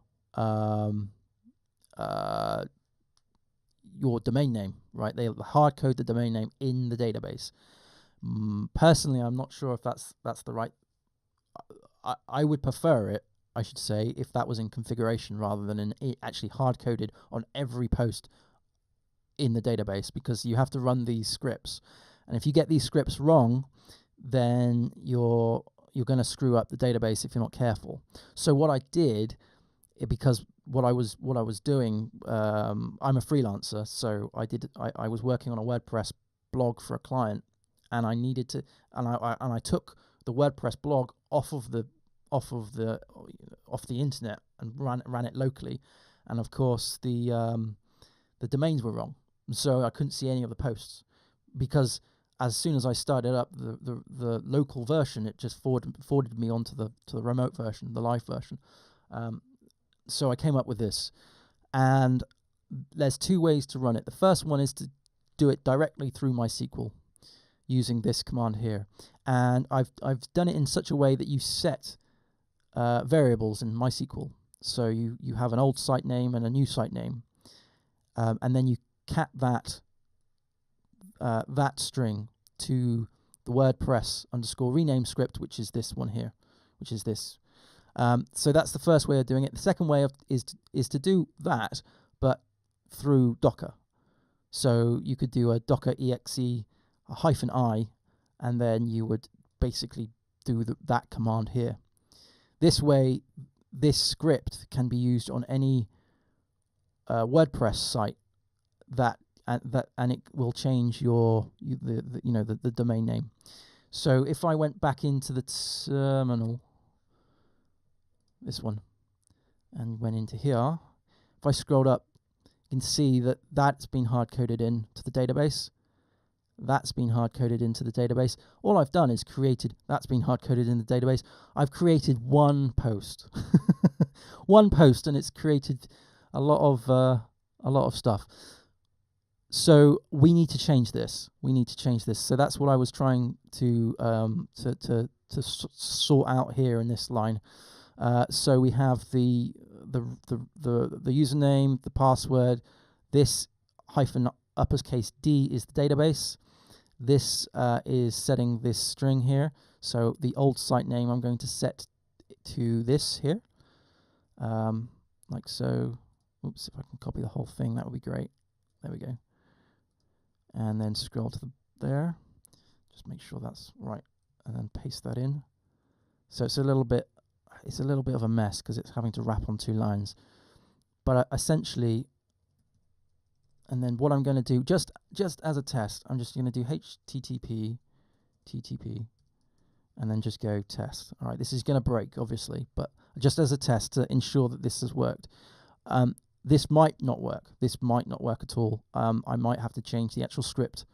domain name, right? They hard code the domain name in the database. Personally, I'm not sure if that's the right. I would prefer it, I should say, if that was in configuration rather than in it actually hard coded on every post in the database, because you have to run these scripts, and if you get these scripts wrong, then you're going to screw up the database if you're not careful. So what I did, because what I was doing, I'm a freelancer, so I was working on a WordPress blog for a client, and I needed to, and I took the WordPress blog off the internet and ran it locally, and of course the domains were wrong, so I couldn't see any of the posts, because as soon as I started up the local version, it just forwarded me onto the remote version, the live version. So I came up with this, and there's two ways to run it. The first one is to do it directly through MySQL using this command here, and I've done it in such a way that you set variables in MySQL. So you have an old site name and a new site name, and then you cat that string to the WordPress _rename script, which is this one here, which is this. So that's the first way of doing it. The second way is to do that, but through Docker. So you could do a docker exe -i, and then you would basically do that command here. This way, this script can be used on any WordPress site and it will change the domain name. So if I went back into the terminal, this one, and went into here, if I scrolled up, you can see that that's been hard-coded into the database. That's been hard-coded into the database. All I've done is created, that's been hard-coded in the database. I've created one post. One post, and it's created a lot of stuff. So we need to change this. We need to change this. So that's what I was trying to sort out here in this line. So we have the username, the password. This hyphen uppercase D is the database. This is setting this string here. So the old site name I'm going to set to this here, like so. Oops, if I can copy the whole thing, that would be great. There we go. And then scroll to there. Just make sure that's right, and then paste that in. So it's a little bit of a mess because it's having to wrap on 2 lines. But essentially, and then what I'm going to do, just as a test, I'm just going to do HTTP, TTP, and then just go test. All right, this is going to break, obviously, but just as a test to ensure that this has worked. This might not work. This might not work at all. I might have to change the actual script,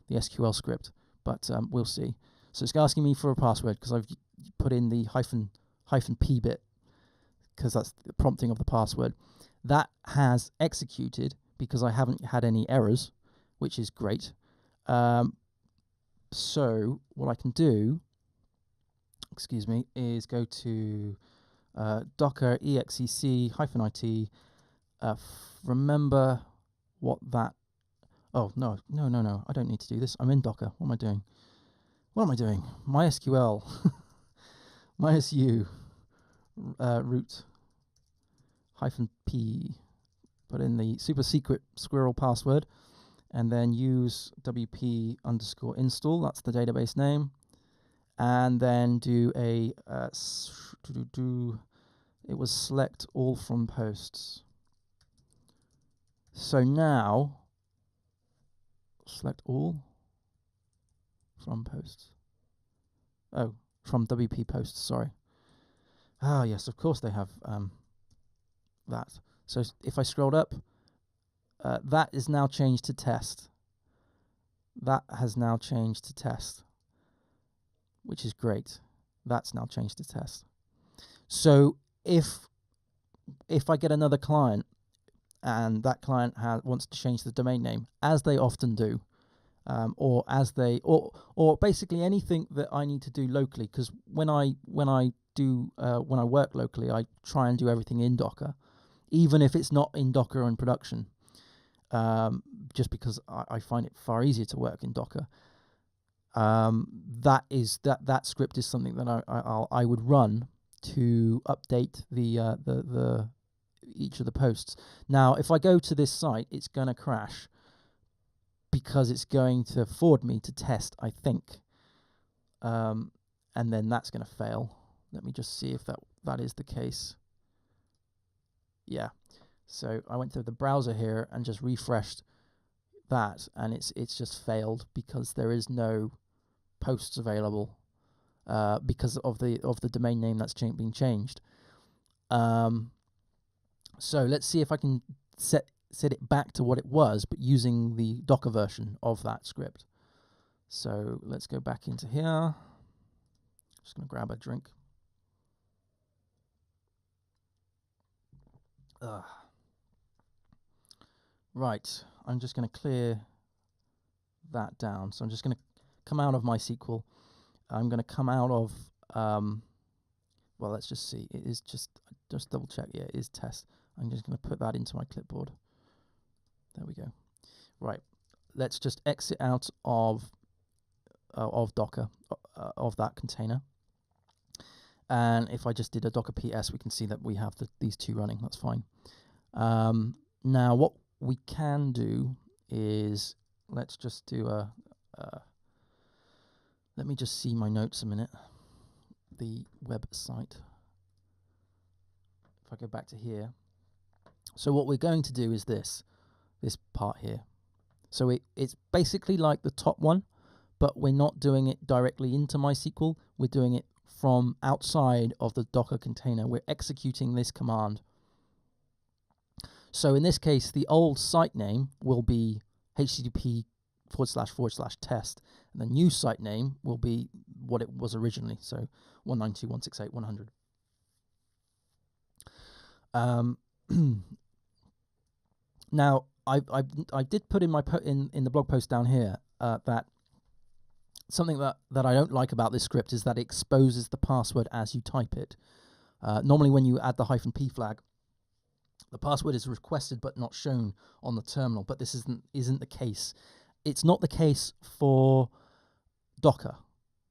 the SQL script, but we'll see. So it's asking me for a password because I've put in the hyphen P bit because that's the prompting of the password. That has executed because I haven't had any errors, which is great. So what I can do, excuse me, is go to docker exec -it. Remember what that. Oh no! I don't need to do this. I'm in Docker. What am I doing? MySQL, MySU, root -p. Put in the super secret squirrel password, and then use wp_install. That's the database name, and then do a it was select all from posts. So now, select all from posts. Oh, from WP posts, sorry. Ah, yes, of course they have that. So if I scrolled up, that is now changed to test. That has now changed to test, which is great. That's now changed to test. So if I get another client, and that client wants to change the domain name, as they often do, or basically anything that I need to do locally, because when I work locally, I try and do everything in Docker, even if it's not in Docker in production, just because I find it far easier to work in Docker. That script is something that I would run to update the each of the posts. Now, if I go to this site, it's going to crash because it's going to forward me to test, I think. And then that's going to fail. Let me just see if that is the case. Yeah. So I went to the browser here and just refreshed that, and it's just failed because there is no posts available because of the domain name that's being changed. So let's see if I can set it back to what it was, but using the Docker version of that script. So let's go back into here. Just going to grab a drink. Right, I'm just going to clear that down. So I'm just going to come out of MySQL. I'm going to come out of, well, let's just see. It is just double check. Yeah, it is test. I'm just going to put that into my clipboard. There we go. Right, let's just exit out of Docker, of that container. And if I just did a docker ps, we can see that we have these two running. That's fine. Now, what we can do is, let's just do let me just see my notes a minute. The website. If I go back to here. So what we're going to do is this part here. So it's basically like the top one, but we're not doing it directly into MySQL. We're doing it from outside of the Docker container. We're executing this command. So in this case, the old site name will be http://test, and the new site name will be what it was originally. So 192.168.100. Now, I did put in my in the blog post down here that something that I don't like about this script is that it exposes the password as you type it. Normally when you add the -p flag, the password is requested but not shown on the terminal, but this isn't the case. It's not the case for Docker.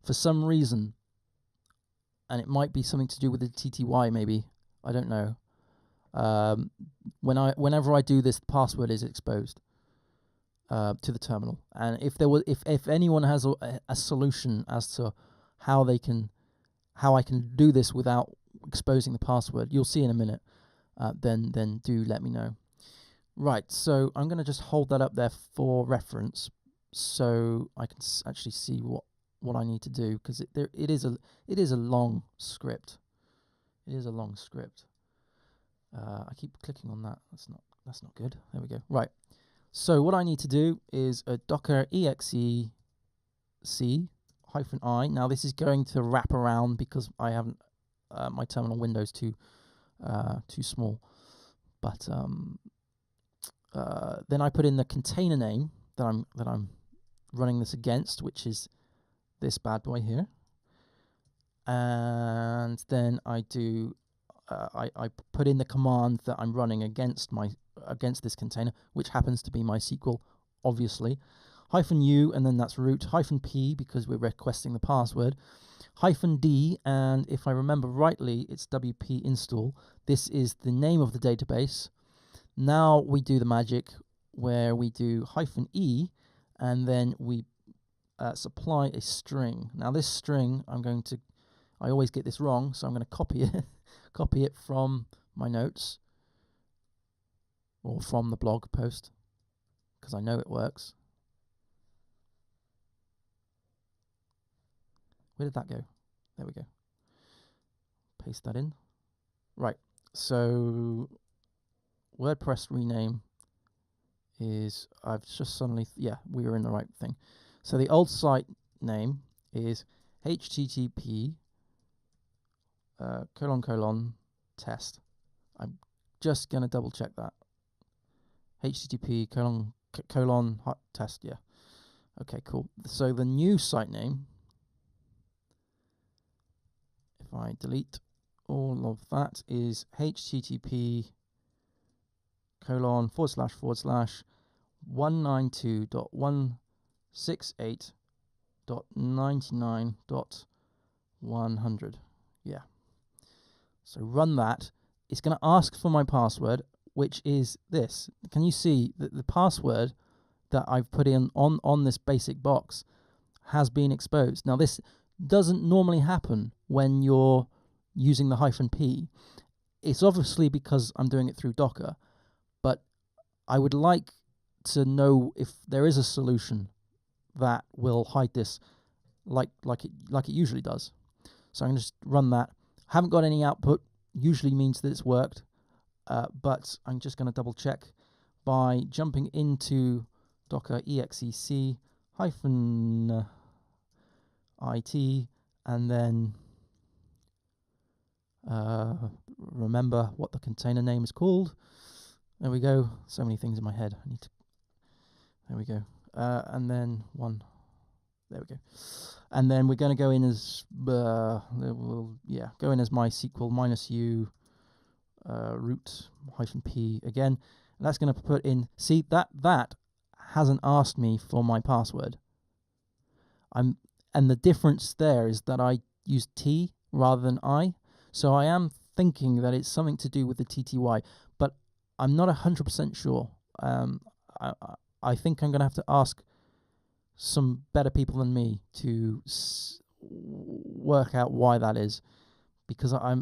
For some reason, and it might be something to do with the TTY maybe, I don't know. Whenever I do this, the password is exposed to the terminal. And if anyone has a solution as to how I can do this without exposing the password, you'll see in a minute. Then do let me know. Right, so I'm going to just hold that up there for reference, so I can actually see what I need to do, because it is a long script. It is a long script. I keep clicking on that. That's not good. There we go. Right. So what I need to do is a docker exe -i. Now this is going to wrap around because I haven't my terminal window's too small. But then I put in the container name that I'm running this against, which is this bad boy here. And then I do I put in the command that I'm running against this container, which happens to be MySQL, obviously. -u, and then that's root, -p because we're requesting the password, -d, and if I remember rightly, it's WP install. This is the name of the database. Now we do the magic where we do -e, and then we supply a string. Now this string, I always get this wrong, so I'm going to copy it from my notes, or from the blog post, because I know it works. Where did that go? There we go. Paste that in. Right, so WordPress rename is, I've just suddenly, yeah, we were in the right thing. So the old site name is http ::test. I'm just going to double check that. http ::test, yeah. Okay, cool. So the new site name, if I delete all of that, is http ://192.168.99.100. Yeah. So run that. It's going to ask for my password, which is this. Can you see that the password that I've put in on this basic box has been exposed? Now this doesn't normally happen when you're using the -p. It's obviously because I'm doing it through Docker, but I would like to know if there is a solution that will hide this like it usually does. So I'm going to just run that. Haven't got any output, usually means that it's worked, but I'm just going to double check by jumping into docker exec -it, and then remember what the container name is called. There we go. So many things in my head. There we go. And then one. There we go. And then we're going to go in as go in as MySQL -u root -p again. And that's going to put in. See, that hasn't asked me for my password. And the difference there is that I use T rather than I. So I am thinking that it's something to do with the TTY, but I'm not 100% sure. I think I'm going to have to ask some better people than me to work out why that is, because I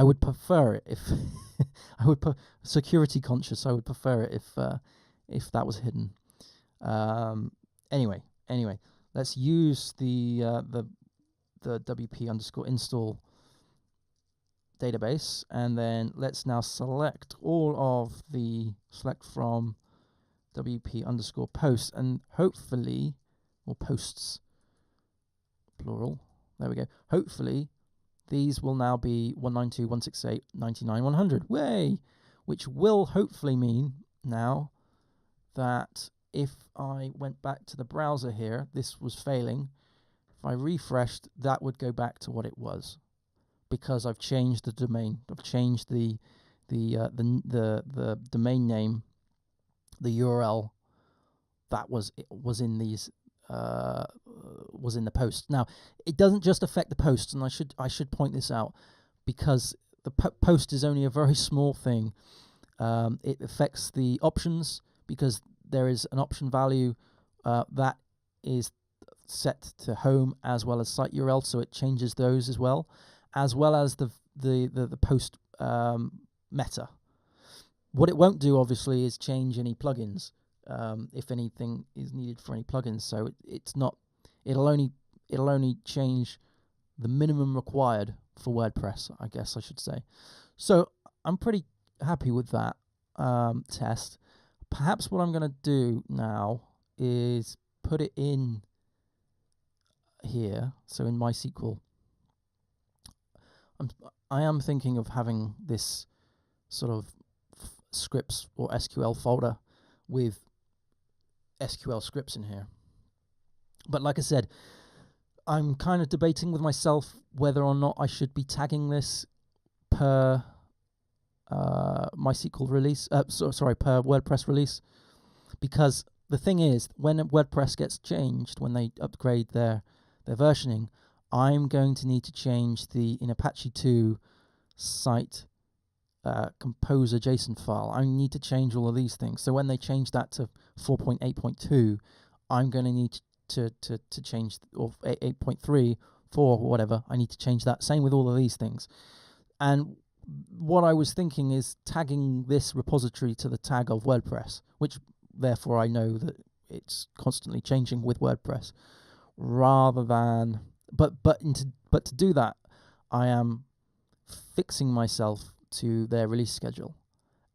would prefer it if I would security conscious. I would prefer it if that was hidden. Anyway, let's use the WP_install database, and then let's now select from WP_posts, and hopefully, or posts, plural, there we go. Hopefully, these will now be 192.168.99.100, way, which will hopefully mean now that if I went back to the browser here, this was failing. If I refreshed, that would go back to what it was, because I've changed the domain. I've changed the domain name, the URL that was in these was in the post. Now, it doesn't just affect the posts, and I should point this out, because the post is only a very small thing. It affects the options, because there is an option value that is set to home as well as site URL, so it changes those as well as the post meta. What it won't do, obviously, is change any plugins, if anything is needed for any plugins. So it's not. It'll only change the minimum required for WordPress, I guess I should say. So I'm pretty happy with that test. Perhaps what I'm going to do now is put it in here. So in MySQL, I am thinking of having this sort of scripts or SQL folder with SQL scripts in here. But like I said, I'm kind of debating with myself whether or not I should be tagging this per MySQL release, per WordPress release, because the thing is, when WordPress gets changed, when they upgrade their versioning, I'm going to need to change in Apache 2 site composer JSON file. I need to change all of these things. So when they change that to 4.8.2, I'm going to need to change, or 8.3, 4, whatever. I need to change that. Same with all of these things. And what I was thinking is tagging this repository to the tag of WordPress, which therefore I know that it's constantly changing with WordPress, rather than but to do that, I am fixing myself to their release schedule,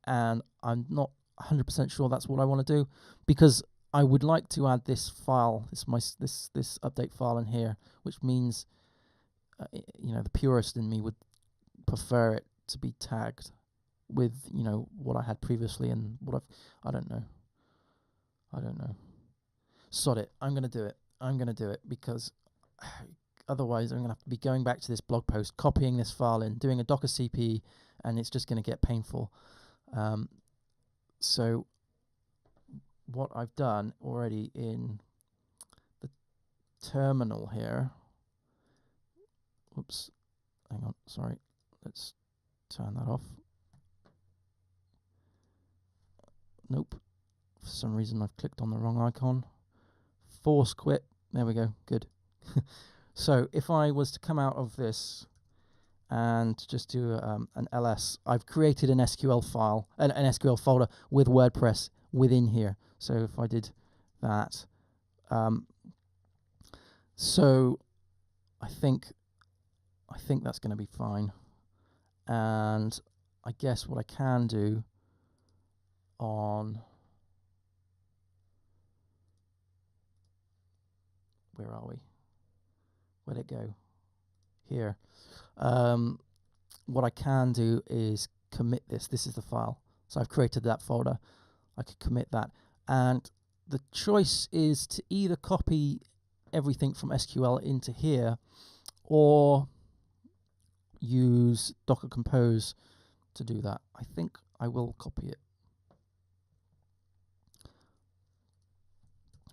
and I'm not 100% sure that's what I want to do, because I would like to add this file, this update file in here, which means the purist in me would prefer it to be tagged with what I had previously and what I don't know. Sod it. I'm gonna do it because otherwise I'm gonna have to be going back to this blog post, copying this file in, doing a Docker CP, and it's just gonna get painful. So what I've done already in the terminal here. Oops, hang on, sorry. Let's turn that off. Nope. For some reason I've clicked on the wrong icon. Force quit. There we go. Good. So if I was to come out of this and just do an ls, I've created an SQL file, an SQL folder with WordPress within here. So if I did that, so I think that's going to be fine. And I guess what I can do on, where are we? Where'd it go? Here. What I can do is commit this. This is the file. So I've created that folder. I could commit that. And the choice is to either copy everything from SQL into here, or use Docker Compose to do that. I think I will copy it.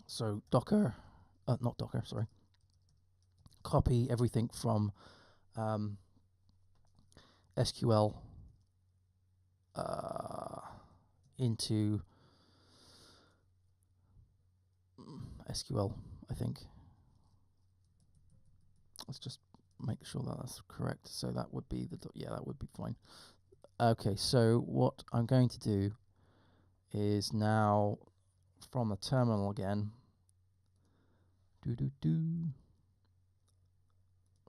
So copy everything from SQL into SQL, I think. Let's just make sure that that's correct. So that would be that would be fine. Okay, so what I'm going to do is now, from the terminal again,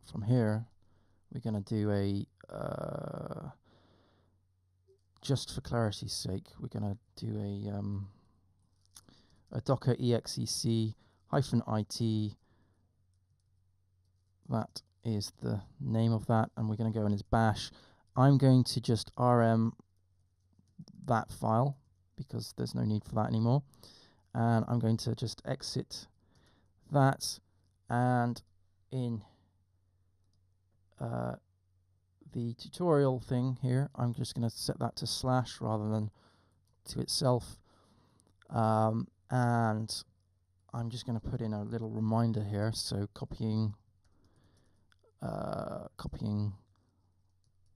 from here, we're going to do a, just for clarity's sake, we're going to do a docker exec -it. That is the name of that, and we're going to go in as bash. I'm going to just rm that file, because there's no need for that anymore. And I'm going to just exit that, and in the tutorial thing here, I'm just going to set that to / rather than to itself, and I'm just going to put in a little reminder here. So copying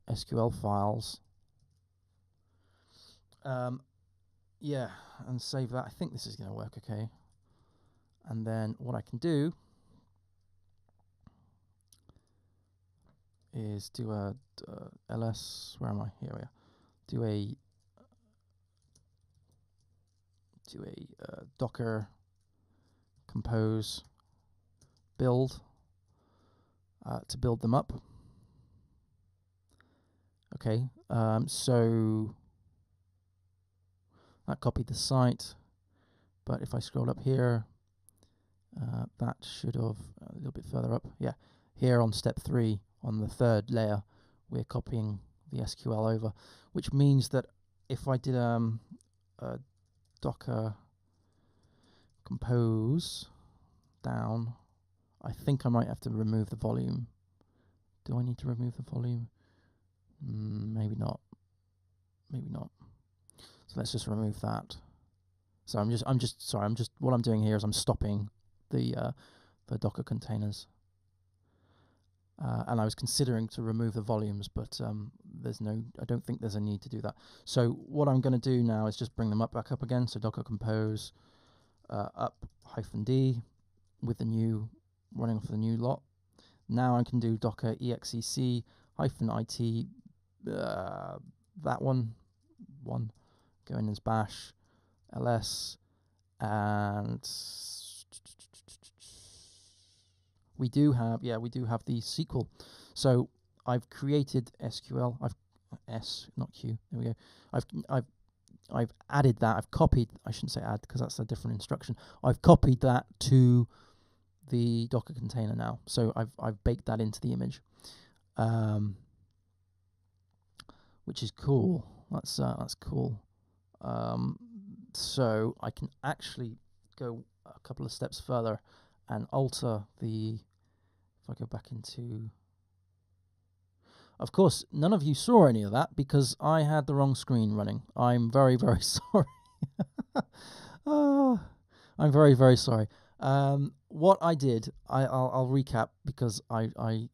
SQL files, yeah, and save that. I think this is going to work okay. And then what I can do is do a ls. Where am I? Here we are. Do a docker compose build to build them up. Okay, so that copied the site, but if I scroll up here, that should have a little bit further up. Yeah, here on step 3, on the 3rd layer, we're copying the SQL over, which means that if I did a docker compose down, I think I might have to remove the volume. Do I need to remove the volume? Maybe not. Maybe not. So let's just remove that. So what I'm doing here is I'm stopping the Docker containers. And I was considering to remove the volumes, but I don't think there's a need to do that. So what I'm going to do now is just bring them back up again. So docker compose up -d with the new, running off the new lot. Now I can do docker exec -it, that one, going as bash, ls, and we do have the SQL. So I've created SQL. Not Q. There we go. I've added that. I've copied. I shouldn't say add because that's a different instruction. I've copied that to the Docker container now. So I've baked that into the image, which is cool. That's cool. So I can actually go a couple of steps further and alter the. If I go back into. Of course, none of you saw any of that because I had the wrong screen running. I'm very, very sorry. I'm very, very sorry. What I did, I'll recap because I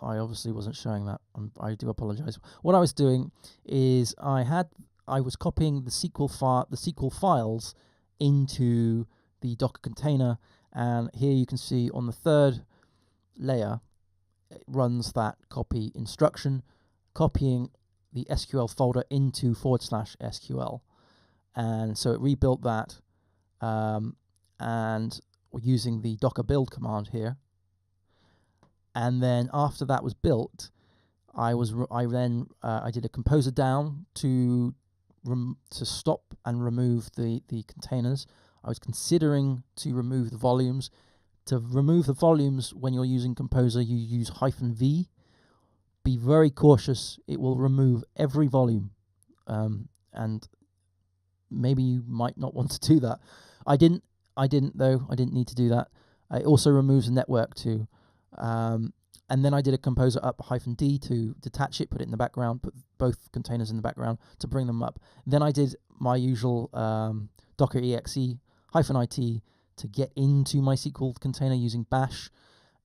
obviously wasn't showing that. I do apologize. What I was doing is I was copying the SQL files into the Docker container, and here you can see on the 3rd layer it runs that copy instruction, copying the SQL folder into /SQL, and so it rebuilt that, and we're using the docker build command here. And then after that was built, I did a composer down to stop and remove the containers. I was considering to remove the volumes. To remove the volumes, when you're using Composer, you use -v. Be very cautious. It will remove every volume. And maybe you might not want to do that. I didn't though. I didn't need to do that. It also removes the network too. And then I did a Composer up -d to detach it, put it in the background, put both containers in the background to bring them up. Then I did my usual docker exe -it to get into MySQL container using bash,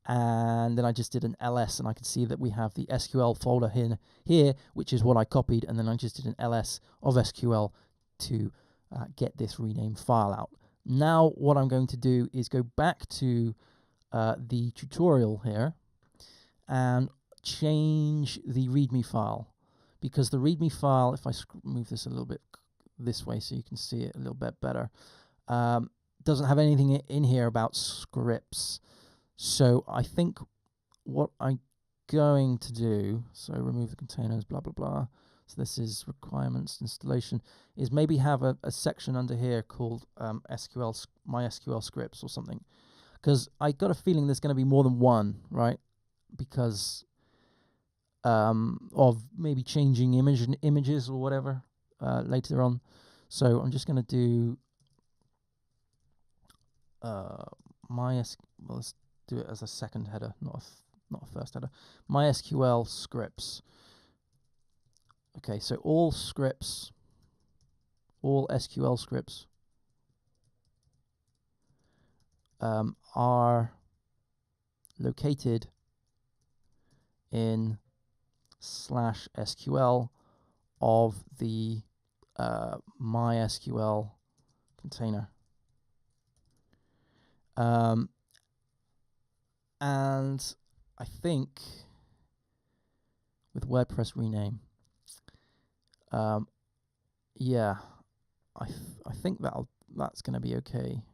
and then I just did an ls, and I can see that we have the SQL folder here, which is what I copied, and then I just did an ls of SQL to get this rename file out. Now what I'm going to do is go back to the tutorial here and change the README file, because the README file, if I move this a little bit this way so you can see it a little bit better, doesn't have anything in here about scripts. So I think what I'm going to do, so remove the containers, blah, blah, blah. So this is requirements installation, is maybe have a section under here called MySQL scripts or something. Because I got a feeling there's going to be more than one, right? Because of maybe changing images or whatever later on. So I'm just going to do MySQL. Well, let's do it as a second header, not a first header. MySQL scripts. Okay, so all scripts, all SQL scripts are located in /SQL of the MySQL container. And I think with WordPress rename, yeah, I think that's going to be okay.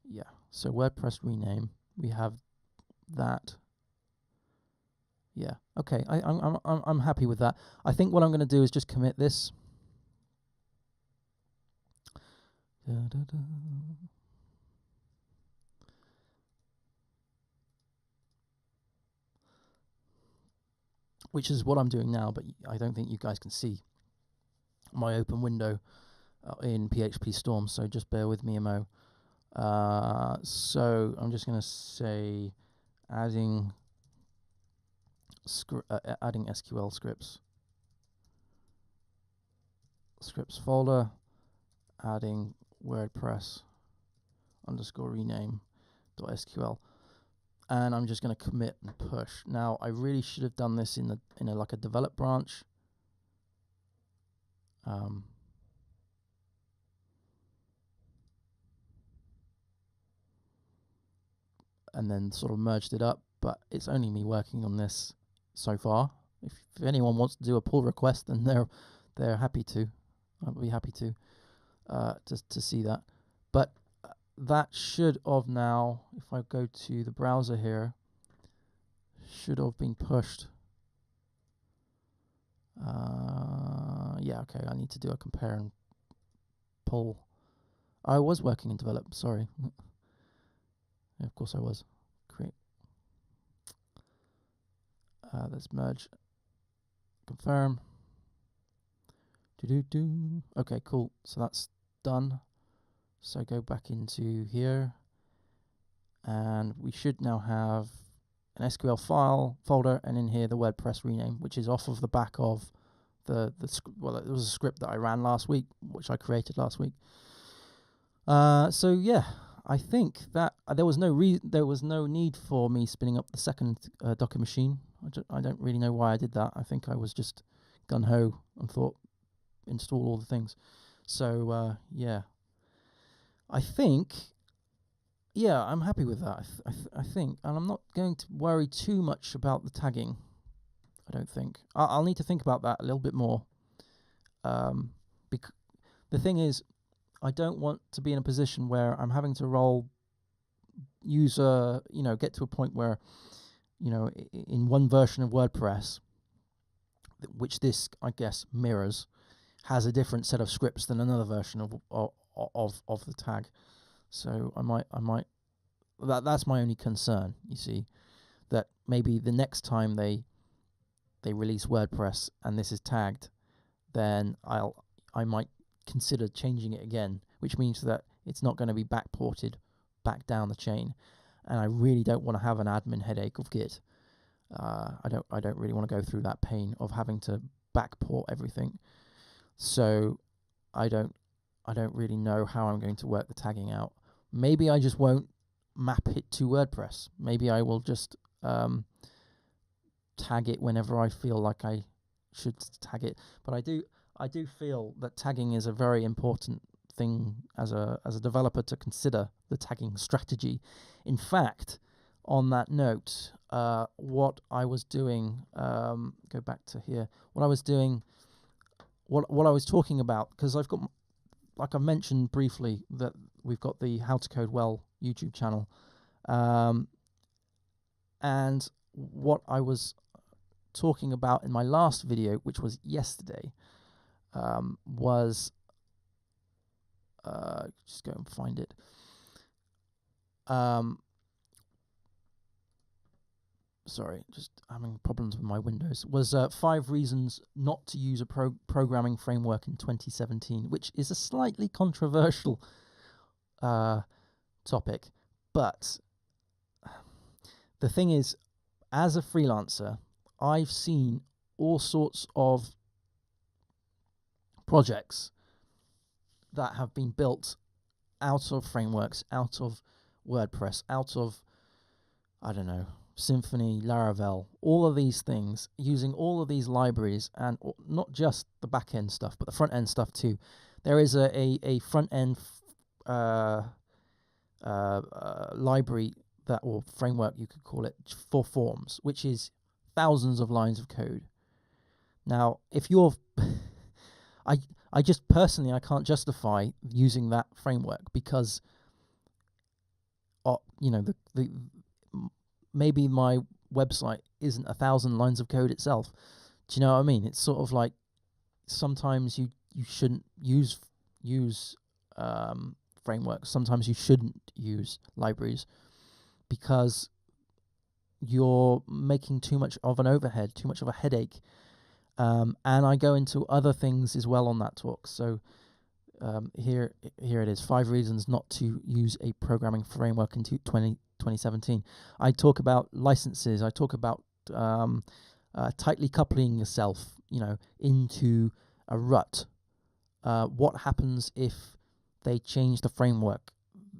Yeah, so WordPress rename, we have that. Yeah, okay, I'm happy with that. I think what I'm going to do is just commit this. Which is what I'm doing now, but I don't think you guys can see my open window in PHP Storm, so just bear with me, Mo. So I'm just going to say adding SQL scripts folder, adding WordPress _rename.sql, and I'm just going to commit and push. Now I really should have done this in a like a develop branch. And then sort of merged it up, but it's only me working on this so far. If anyone wants to do a pull request, then they're happy to. I'll be happy to see that. But that should have now, if I go to the browser here, should have been pushed. Yeah, okay, I need to do a compare and pull. I was working in develop, sorry. Yeah, of course I was. Create. Let's merge. Confirm. Okay, cool. So that's done. So go back into here, and we should now have an SQL file folder, and in here the WordPress rename, which is off of the back of the well, it was a script that I ran last week, which I created last week. So yeah, I think that there was no need for me spinning up the second Docker machine. I don't really know why I did that. I think I was just gun ho and thought install all the things. So yeah, I think, yeah, I'm happy with that. I think, and I'm not going to worry too much about the tagging. I don't think. I'll need to think about that a little bit more. The thing is, I don't want to be in a position where I'm having to get to a point where, in one version of WordPress, which this, I guess, mirrors, has a different set of scripts than another version of the tag. So I might that's my only concern, you see, that maybe the next time they release WordPress and this is tagged, then I might consider changing it again, which means that it's not going to be backported back down the chain, and I really don't want to have an admin headache of Git. I don't really want to go through that pain of having to backport everything. So I don't really know how I'm going to work the tagging out. Maybe I just won't map it to WordPress. Maybe I will just tag it whenever I feel like I should tag it. But I do feel that tagging is a very important thing as a developer to consider, the tagging strategy. In fact, on that note, what I was doing, go back to here, what I was doing, what I was talking about, because I've got, like I mentioned briefly, that we've got the How to Code Well YouTube channel, and what I was talking about in my last video, which was yesterday, was just go and find it. sorry, just having problems with my Windows, was 5 reasons not to use a programming framework in 2017, which is a slightly controversial topic. But the thing is, as a freelancer, I've seen all sorts of projects that have been built out of frameworks, out of WordPress, out of, I don't know, Symfony, Laravel, all of these things, using all of these libraries, and not just the back-end stuff, but the front-end stuff too. There is a front-end library, that, or framework you could call it, for forms, which is thousands of lines of code. Now, if you're I just personally, I can't justify using that framework because, you know, the maybe my website isn't 1,000 lines of code itself. Do you know what I mean? It's sort of like sometimes you shouldn't use frameworks. Sometimes you shouldn't use libraries because you're making too much of an overhead, too much of a headache. And I go into other things as well on that talk. So here it is, 5 reasons not to use a programming framework in 2017. I talk about licenses. I talk about tightly coupling yourself, you know, into a rut. What happens if they change the framework?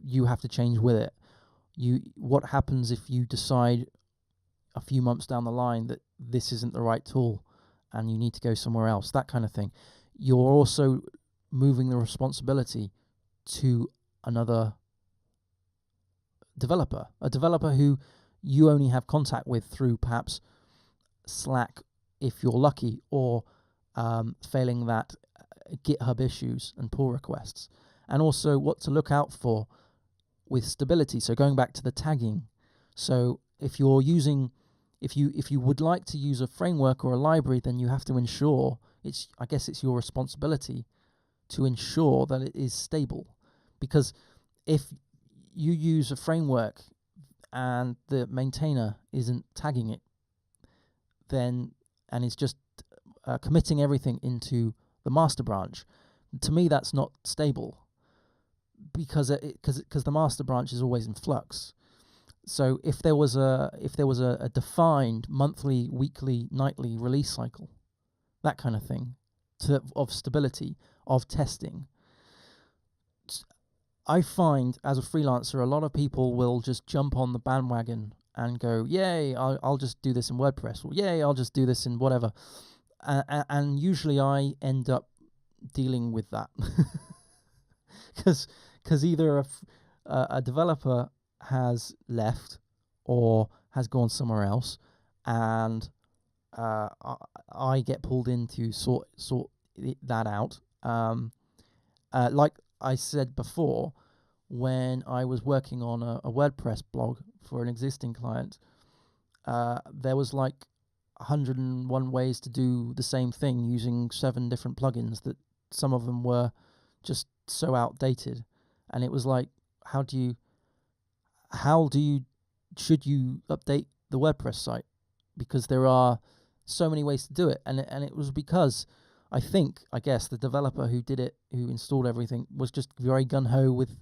You have to change with it. What happens if you decide a few months down the line that this isn't the right tool and you need to go somewhere else? That kind of thing. You're also moving the responsibility to another developer, a developer who you only have contact with through perhaps Slack if you're lucky, or failing that, GitHub issues and pull requests. And also what to look out for with stability. So going back to the tagging. So if you're using, if you would like to use a framework or a library, then you have to ensure, I guess it's your responsibility to ensure that it is stable. Because if you use a framework and the maintainer isn't tagging it, then, and is just committing everything into the master branch, to me that's not stable, because the master branch is always in flux. So if there was a defined monthly, weekly, nightly release cycle, that kind of thing, of stability, of testing, I find as a freelancer, a lot of people will just jump on the bandwagon and go, yay, I'll just do this in WordPress, or yay, I'll just do this in whatever. And usually I end up dealing with that. Because either a developer has left or has gone somewhere else, and I get pulled in to sort that out. Like I said before, when I was working on a WordPress blog for an existing client, there was like 101 ways to do the same thing using 7 different plugins that some of them were just so outdated. And it was like, should you update the WordPress site? Because there are so many ways to do it. And it was because I guess the developer who did it, who installed everything, was just very gun-ho with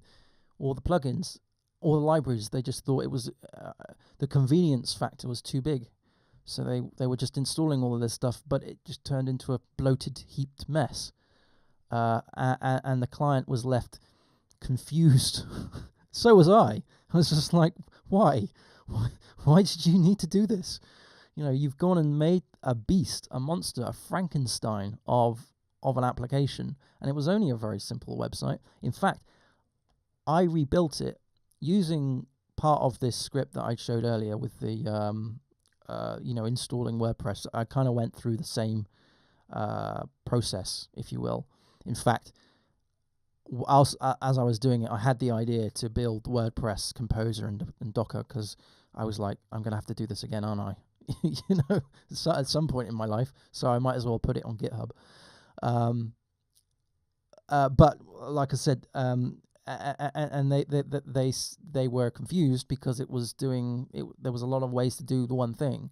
all the plugins, all the libraries. They just thought it was, the convenience factor was too big. So they were just installing all of this stuff, but it just turned into a bloated, heaped mess. And the client was left confused. So was I. I was just like, why? Why did you need to do this? You know, you've gone and made a beast, a monster, a Frankenstein of an application, and it was only a very simple website. In fact, I rebuilt it using part of this script that I showed earlier with the installing WordPress. I kind of went through the same process, if you will. In fact, as I was doing it, I had the idea to build WordPress Composer and Docker, because I was like, I'm going to have to do this again, aren't I? So at some point in my life, so I might as well put it on GitHub. But like I said, and they were confused because it was doing it. There was a lot of ways to do the one thing,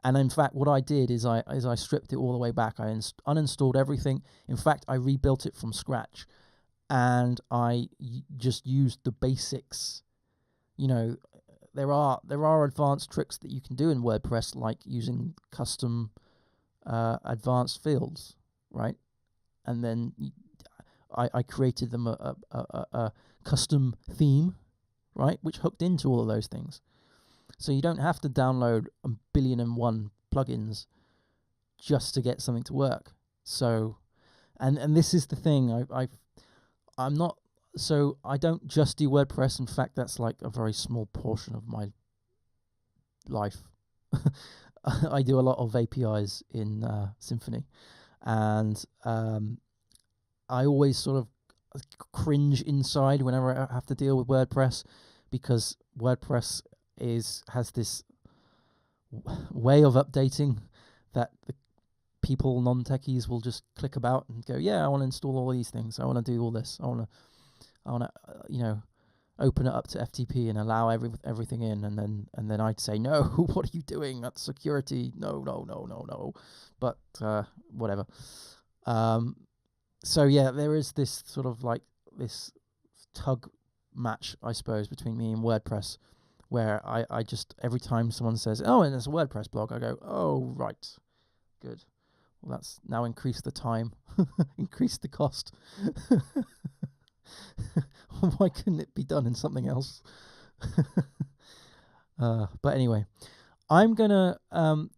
and in fact, what I did is I stripped it all the way back. I uninstalled everything. In fact, I rebuilt it from scratch, and I just used the basics. You know, there are advanced tricks that you can do in WordPress, like using custom advanced fields, right? And then I created them a custom theme, right, which hooked into all of those things. So you don't have to download 1,000,000,001 plugins just to get something to work. So, and this is the thing. I'm not. So I don't just do WordPress. In fact, that's like a very small portion of my life. I do a lot of APIs in Symfony, and I always sort of cringe inside whenever I have to deal with WordPress, because WordPress has this way of updating that the people, non-techies, will just click about and go, yeah, I want to install all these things. I want to do all this. I want to open it up to FTP and allow everything in, and then I'd say, no, what are you doing? That's security. No. But whatever. So yeah, there is this sort of like this tug match, I suppose, between me and WordPress, where I just, every time someone says, oh, and it's a WordPress blog, I go, oh, right, good. Well, that's now increased the time, increased the cost. Why couldn't it be done in something else? But anyway, I'm going to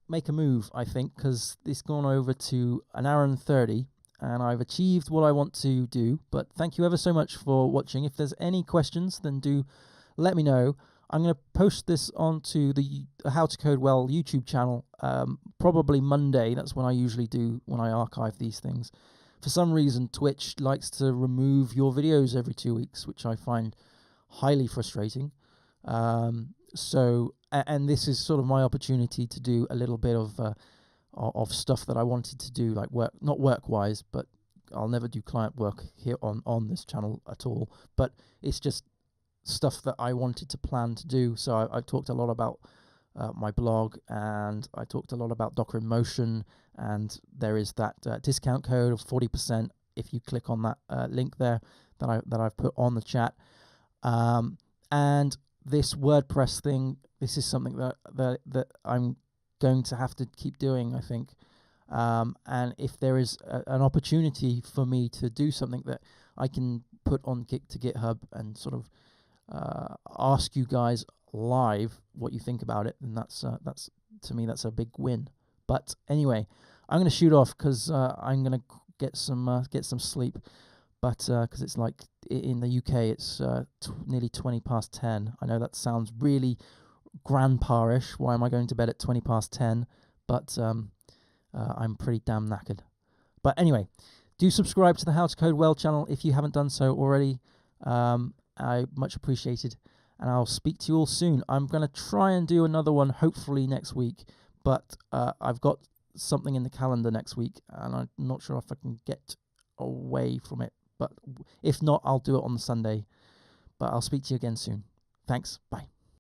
make a move, I think, because it's gone over to 1 hour and 30, and I've achieved what I want to do. But thank you ever so much for watching. If there's any questions, then do let me know. I'm going to post this onto the How to Code Well YouTube channel probably Monday. That's when I usually do, when I archive these things. For some reason, Twitch likes to remove your videos every 2 weeks, which I find highly frustrating. So this is sort of my opportunity to do a little bit of stuff that I wanted to do, like work, not work-wise, but I'll never do client work here on this channel at all. But it's just stuff that I wanted to plan to do. So I've talked a lot about my blog, and I talked a lot about Docker in Motion, and there is that discount code of 40% if you click on that link there that I've put on the chat. And this WordPress thing, this is something that I'm going to have to keep doing, I think. And if there is an opportunity for me to do something that I can put on to GitHub and sort of ask you guys live what you think about it, then that's to me, that's a big win. But anyway, I'm going to shoot off because I'm going to get some sleep. But because it's like in the UK, it's nearly 20 past 10. I know that sounds really grandpa-ish. Why am I going to bed at 20 past 10? But I'm pretty damn knackered. But anyway, do subscribe to the How to Code Well channel if you haven't done so already. I much appreciated, and I'll speak to you all soon. I'm going to try and do another one hopefully next week, but I've got something in the calendar next week, and I'm not sure if I can get away from it. But if not, I'll do it on the Sunday. But I'll speak to you again soon. Thanks. Bye.